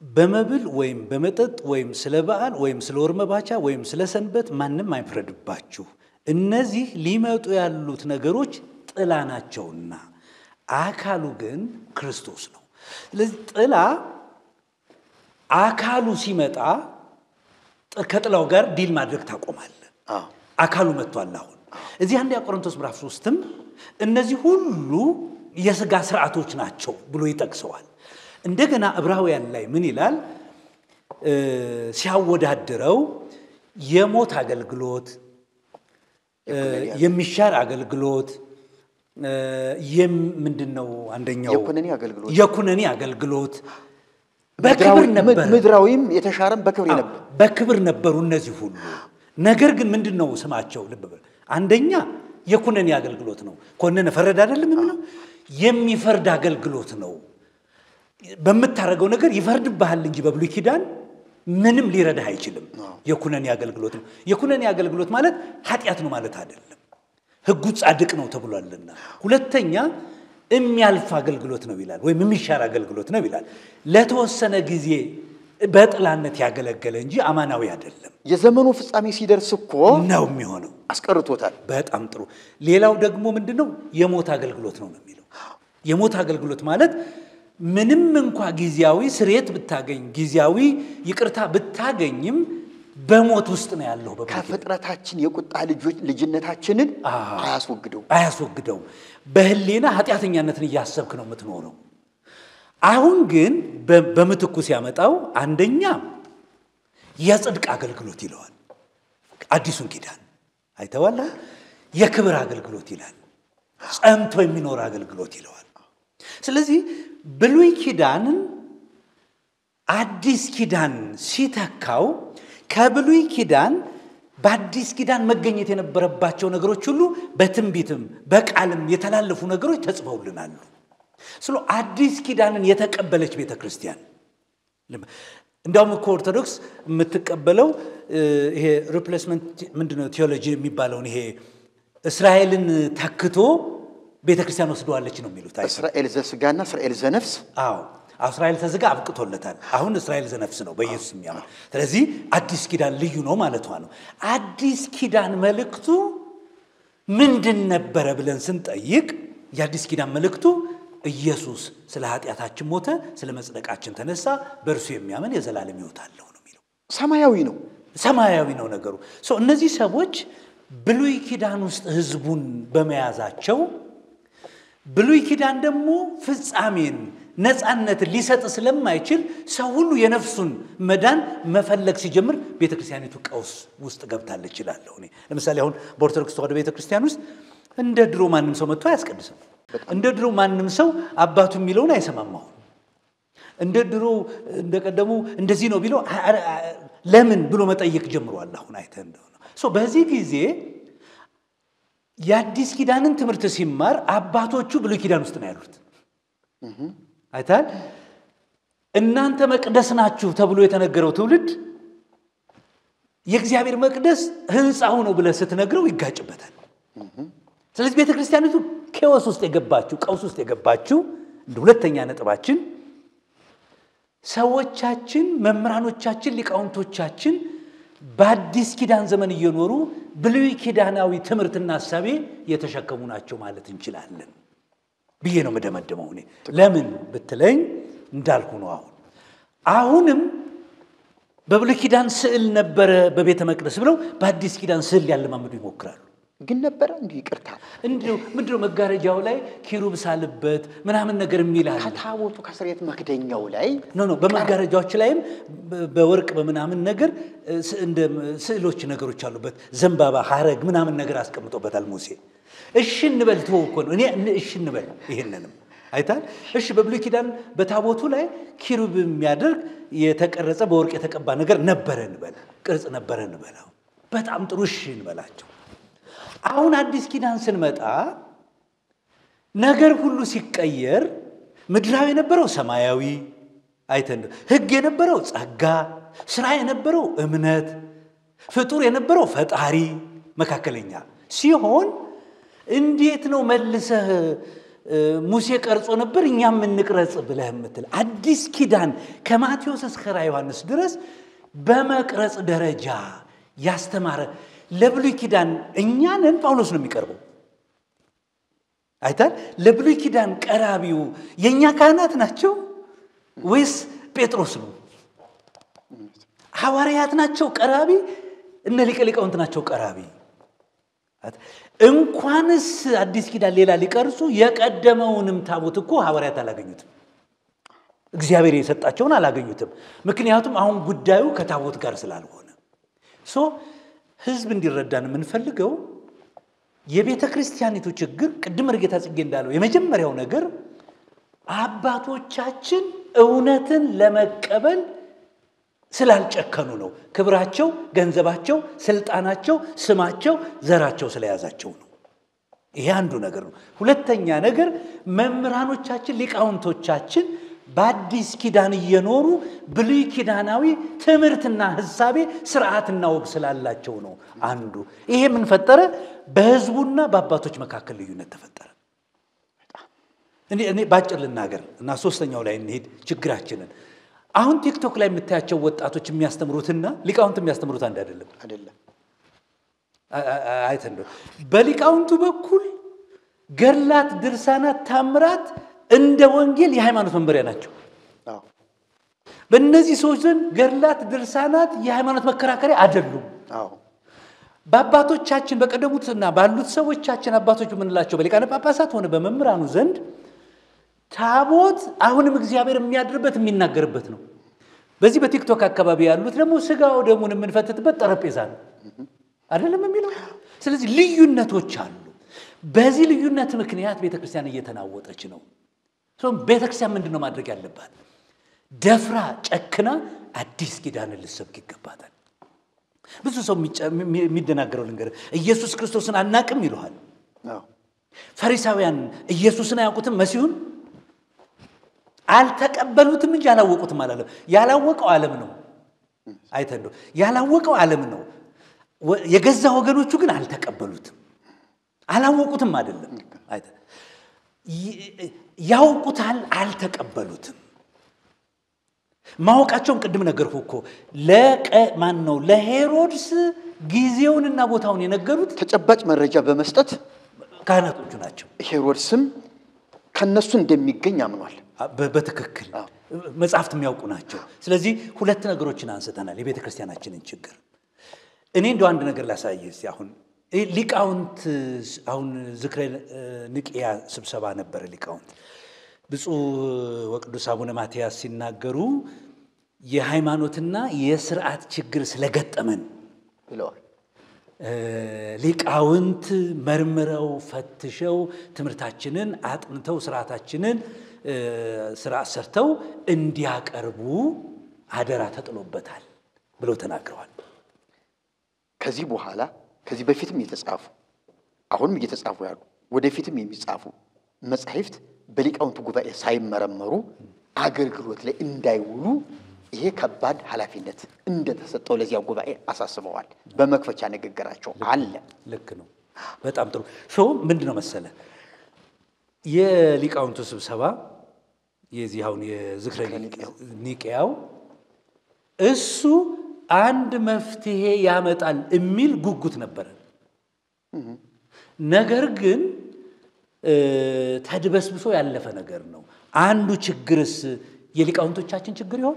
በመብል ወይም በመጠጥ ወይም ስለ በዓል ወይም ስለ ወር መባቻ ወይም ስለ ሰንበት ማንም አይፍረድባችሁ እነዚህ ሊመጡ ያሉት ነገሮች ጥላ ናቸውና አካሉ ግን ክርስቶስ ነው ስለዚህ ጥላ አካሉ ሲመጣ ከጥላው ጋር ዲል ማድረግ ታቆማለህ አካሉ መጥቷል አሁን እዚህ አንድ ቆሮንቶስ ምዕራፍ 3ም እነዚህ ሁሉ የሥጋ ሥርዓቶች ናቸው ብሎ ይጠቅሰዋል እንደገና ዕብራውያን ላይ ምን ይላል ሲያወዳድረው የሞት አገልግሎት የሚሻር አገልግሎት ምንድነው አንደኛው የኩነኔ አገልግሎት በክብር ነበር ምድራዊም የተሻረም በክብር ነበሩ እነዚህ ሁሉ ነገር ግን ምንድነው ስማቸው ልብ በል አንደኛ የኩነኔ አገልግሎት ነው ኮነነ ፈረድ አይደለም ምንም የሚፈርድ አገልግሎት ነው በመታረገው ነገር ይፈርድብሃል እንጂ በብሉይ ኪዳን ምንም ሊረዳህ አይችልም የኩነኔ አገልግሎት ነው የኩነኔ አገልግሎት ማለት ኃጢያት ነው ማለት አይደለም ህጉ ጻድቅ ነው ተብሏልና ሁለተኛ የሚያልፍ አገልግሎት ነው ይላል ወይ የሚሻር አገልግሎት ነው ይላል ለተወሰነ ጊዜ በጥላነት ያገለገለ እንጂ አማናዊ አይደለም የዘመኑ ፍጻሜ ሲደርስ እኮ ነው የሚሆነው አስቀርቶታል በጣም ጥሩ ሌላው ደግሞ ምንድነው የሞት አገልግሎት ነው የሚለው የሞት አገልግሎት ማለት ምንም እንኳን ጊዜያዊ ስሬት ብታገኝ ጊዜያዊ ይቅርታ ብታገኝም በሞት ውስጥ ነው ያለው ከፍጥረታችን የቁጣ ልጅነታችንን አያስወግደው በህሊና ኃጢያተኛነትን ያሰብክ ነው የምትኖረው አሁን ግን በመትኩ ሲያመጣው አንደኛ የጽድቅ አገልግሎት ይለዋል አዲሱን ኪዳን አይተዋል የክብር አገልግሎት ይላል ጸንቶ የሚኖር አገልግሎት ይለዋል ስለዚህ ብሉይ ኪዳንን አዲስ ኪዳን ሲተካው ከብሉይ ኪዳን በአዲስ ኪዳን መገኘት የነበረባቸው ነገሮች ሁሉ በትንቢትም በቃልም የተላለፉ ነገሮች ተጽፈውልናል ስለ አዲስ ኪዳንን የተቀበለች ቤተክርስቲያን እንደውም ኦርቶዶክስ የምትቀበለው ይሄ ሪፕሌስመንት ምንድነው ቴዎሎጂ የሚባለውን ይሄ እስራኤልን ተክቶ ቤተክርስቲያን ወስደዋለች ነው የሚሉት እስራኤል ዘስጋና እስራኤል ዘነፍስ እስራኤል ተዘጋ አብቅቶለታል አሁን እስራኤል ዘነፍስ ነው በኢየሱስ የሚያምን ስለዚህ አዲስ ኪዳን ልዩ ነው ማለት ነው አዲስ ኪዳን መልእክቱ ምንድን ነበር ብለን ስንጠይቅ የአዲስ ኪዳን መልእክቱ ኢየሱስ ስለ ኃጢያታችን ሞተ ስለ መጽደቃችን ተነሳ በእርሱ የሚያምን የዘላለም ሕይወት አለው ነው የሚለው ሰማያዊ ነው ነገሩ እነዚህ ሰዎች ብሉይ ኪዳን ውስጥ ህዝቡን በመያዛቸው ብሉይ ኪዳን ደግሞ ፍጻሜን ነፃነት ሊሰጥ ስለማይችል ሰው ሁሉ የነፍሱን መዳን መፈለግ ሲጀምር ቤተክርስቲያኒቱ ቀውስ ውስጥ ገብታለች ይላል እኔ ለምሳሌ አሁን በኦርቶዶክስ ተዋሕዶ ቤተክርስቲያን ውስጥ እንደ ድሮ ማንንም ሰው መጥቶ አያስቀድስም እንደ ድሮ ማንንም ሰው አባቱ የሚለውን አይሰማም እንደ ድሮ እንደቀደሙ እንደዚህ ነው ቢለው ለምን ብሎ መጠየቅ ጀምሯል አሁን አይተህ እንደሆነ በዚህ ጊዜ የአዲስ ኪዳንን ትምህርት ሲማር አባቶቹ ብሉይ ኪዳን ውስጥ ነው ያሉት አይታል እናንተ መቅደስ ናችሁ ተብሎ የተነገረው ትውልድ የእግዚአብሔር መቅደስ ህንጻው ነው ብለ ስትነግረው ይጋጭበታል ስለዚህ ቤተክርስቲያኒቱ ኬዎስ ውስጥ የገባችው ቀውስ ውስጥ የገባችው እንደ ሁለተኛ ነጥባችን ሰዎቻችን መምራኖቻችን ሊቃውንቶቻችን በአዲስ ኪዳን ዘመን እየኖሩ ብሉይ ኪዳናዊ ትምህርትና ሐሳቤ የተሸከሙ ናቸው ማለት እንችላለን ብዬ ነው መደመደመው እኔ ለምን ብትለኝ እንዳልኩ ነው አሁንም በብሉይ ኪዳን ስዕል ነበር በቤተ መቅደስ ብለው በአዲስ ኪዳን ስዕል ያለማመዱ ይሞክራሉ ግን ነበር እንዴ ይቅርታ እንዴው ምንድነው መጋረጃው ላይ ኪሩብ ሳልበት ምናምን ነገር የሚላል ከታቦቱ ከስርየት መክደኛው ላይ ኖ በመጋረጃዎች ላይም በወርቅ በመናምን ነገር እንደ ስዕሎች ነገሮች አሉበት ዘንባባ ሐረግ ምናምን ነገር አስቀምጦበታል ሙሴ እሺ እንበል ተወኮ ነው እኔ እሺ እንበል ይሄንንም አይታል እሺ በብሉይ ኪዳን በታቦቱ ላይ ኪሩብ የሚያደርግ የተቀረጸ በወርቅ የተቀባ ነገር ነበር እንበል ቅርጽ ነበር እንበል በጣም ጥሩ እሺ እንበላቸው አሁን አዲስ ኪዳን ስንመጣ ነገር ሁሉ ሲቀየር ምድራዊ የነበረው ሰማያዊ አይተን ህግ የነበረው ጸጋ ስራ የነበረው እምነት ፍጡር የነበረው ፈጣሪ መካከለኛ ሲሆን እንዴት ነው መልሰህ ሙሴ ቀርጾ ነበር እኛም እንቅረጽ ብለህ ምትል አዲስ ኪዳን ከማቴዎስ እስከ ዮሐንስ ድረስ በመቅረጽ ደረጃ ያስተማረ ለብሉይ ኪዳን እኛንን ጳውሎስ ነው የሚቀርበው አይታል ለብሉይ ኪዳን ቀራቢው የኛ ካህናት ናቸው ወይስ ጴጥሮስ ነው ሐዋርያት ናቸው ቀራቢ፣ እነ ሊቀ ሊቃውንት ናቸው ቀራቢ። እንኳንስ አዲስ ኪዳን ሌላ ሊቀርጹ የቀደመውንም ታቦት እኮ ሐዋርያት አላገኙትም። እግዚአብሔር የሰጣቸውን አላገኙትም። ምክንያቱም አሁን ጉዳዩ ከታቦት ጋር ስላልሆነ ህዝብ እንዲረዳን የምንፈልገው የቤተ ክርስቲያኒቱ ችግር ቅድም ርጌታ ጽጌ እንዳለው የመጀመሪያው ነገር አባቶቻችን እውነትን ለመቀበል ስላልጨከኑ ነው። ክብራቸው፣ ገንዘባቸው፣ ስልጣናቸው፣ ስማቸው፣ ዘራቸው ስለያዛቸው ነው። ይሄ አንዱ ነገር ነው። ሁለተኛ ነገር መምህራኖቻችን፣ ሊቃውንቶቻችን በአዲስ ኪዳን እየኖሩ ብሉይ ኪዳናዊ ትምህርትና ሐሳቤ ስርዓትና ወግ ስላላቸው ነው። አንዱ ይሄ ምን ፈጠረ? በህዝቡና በአባቶች መካከል ልዩነት ተፈጠረ። እኔ ባጭር ልናገር እና ሶስተኛው ላይ እንሄድ ችግራችንን። አሁን ቲክቶክ ላይ የምታያቸው ወጣቶች የሚያስተምሩትና ሊቃውንት የሚያስተምሩት አንድ አይደለም። አይተን በሊቃውንቱ በኩል ገድላት፣ ድርሳናት፣ ታምራት እንደ ወንጌል የሃይማኖት መመሪያ ናቸው። በእነዚህ ሰዎች ዘንድ ገድላት፣ ድርሳናት የሃይማኖት መከራከሪያ አይደሉም። በአባቶቻችን በቀደሙትና ባሉት ሰዎቻችን አባቶች የምንላቸው በሊቃነ ጳጳሳት ሆነ በመምህራኑ ዘንድ ታቦት አሁንም እግዚአብሔር የሚያድርበት የሚናገርበት ነው። በዚህ በቲክቶክ አካባቢ ያሉት ደግሞ ስጋው ደሙን የምንፈትትበት ጠረጴዛ ነው አይደለም የሚለው። ስለዚህ ልዩነቶች አሉ። በዚህ ልዩነት ምክንያት ቤተክርስቲያን እየተናወጠች ነው። ቤተክርስቲያን ምንድነው ማድረግ ያለባት? ደፍራ ጨክና አዲስ ኪዳንን ልትሰብክ ይገባታል። ብዙ ሰው የሚደናገረው ነገር ኢየሱስ ክርስቶስን አናቅም ይሉሃል። ፈሪሳውያን ኢየሱስን አያውቁትም፣ መሲሁን አልተቀበሉትም እንጂ አላወቁትም አላለም። ያላወቀው ዓለም ነው። አይተንዶ ያላወቀው ዓለም ነው። የገዛ ወገኖቹ ግን አልተቀበሉትም፣ አላወቁትም አይደለም። ያውቁታል፣ አልተቀበሉትም። ማወቃቸውን ቅድም ነገርኩ እኮ ለማን ነው? ለሄሮድስ ጊዜውንና ቦታውን የነገሩት ተጨባጭ መረጃ በመስጠት ካህናቶቹ ናቸው። ሄሮድስም ከነሱ እንደሚገኝ አምኗል። በትክክል መጽሐፍት የሚያውቁ ናቸው። ስለዚህ ሁለት ነገሮችን አንስተናል የቤተ ክርስቲያናችንን ችግር። እኔ እንደው አንድ ነገር ላሳየህ። አሁን ሊቃውንት አሁን ዝክረ ንቅያ ስብሰባ ነበር። ሊቃውንት ብፁዕ ወቅዱስ አቡነ ማትያስ ሲናገሩ የሃይማኖትና የሥርዓት ችግር ስለገጠመን ብለዋል። ሊቃውንት መርምረው ፈትሸው ትምህርታችንን አጥንተው ስርዓታችንን ስርዓት ሰርተው እንዲያቀርቡ አደራ ተጥሎበታል ብለው ተናግረዋል። ከዚህ በኋላ ከዚህ በፊትም የተጻፉ አሁንም እየተጻፉ ያሉ ወደፊትም የሚጻፉ መጻሕፍት በሊቃውንቱ ጉባኤ ሳይመረመሩ አገልግሎት ላይ እንዳይውሉ ይሄ ከባድ ኃላፊነት እንደተሰጠው ለዚያ ጉባኤ አሳስበዋል። በመክፈቻ ንግግራቸው አለ። ልክ ነው። በጣም ጥሩ። ምንድነው መሰለ የሊቃውንቱ ስብሰባ የዚህ አሁን የዝክረ ኒቅያው እሱ አንድ መፍትሄ ያመጣል የሚል ጉጉት ነበር። ነገር ግን ተድበስብሶ ያለፈ ነገር ነው። አንዱ ችግርስ የሊቃውንቶቻችን ችግር ይሆን?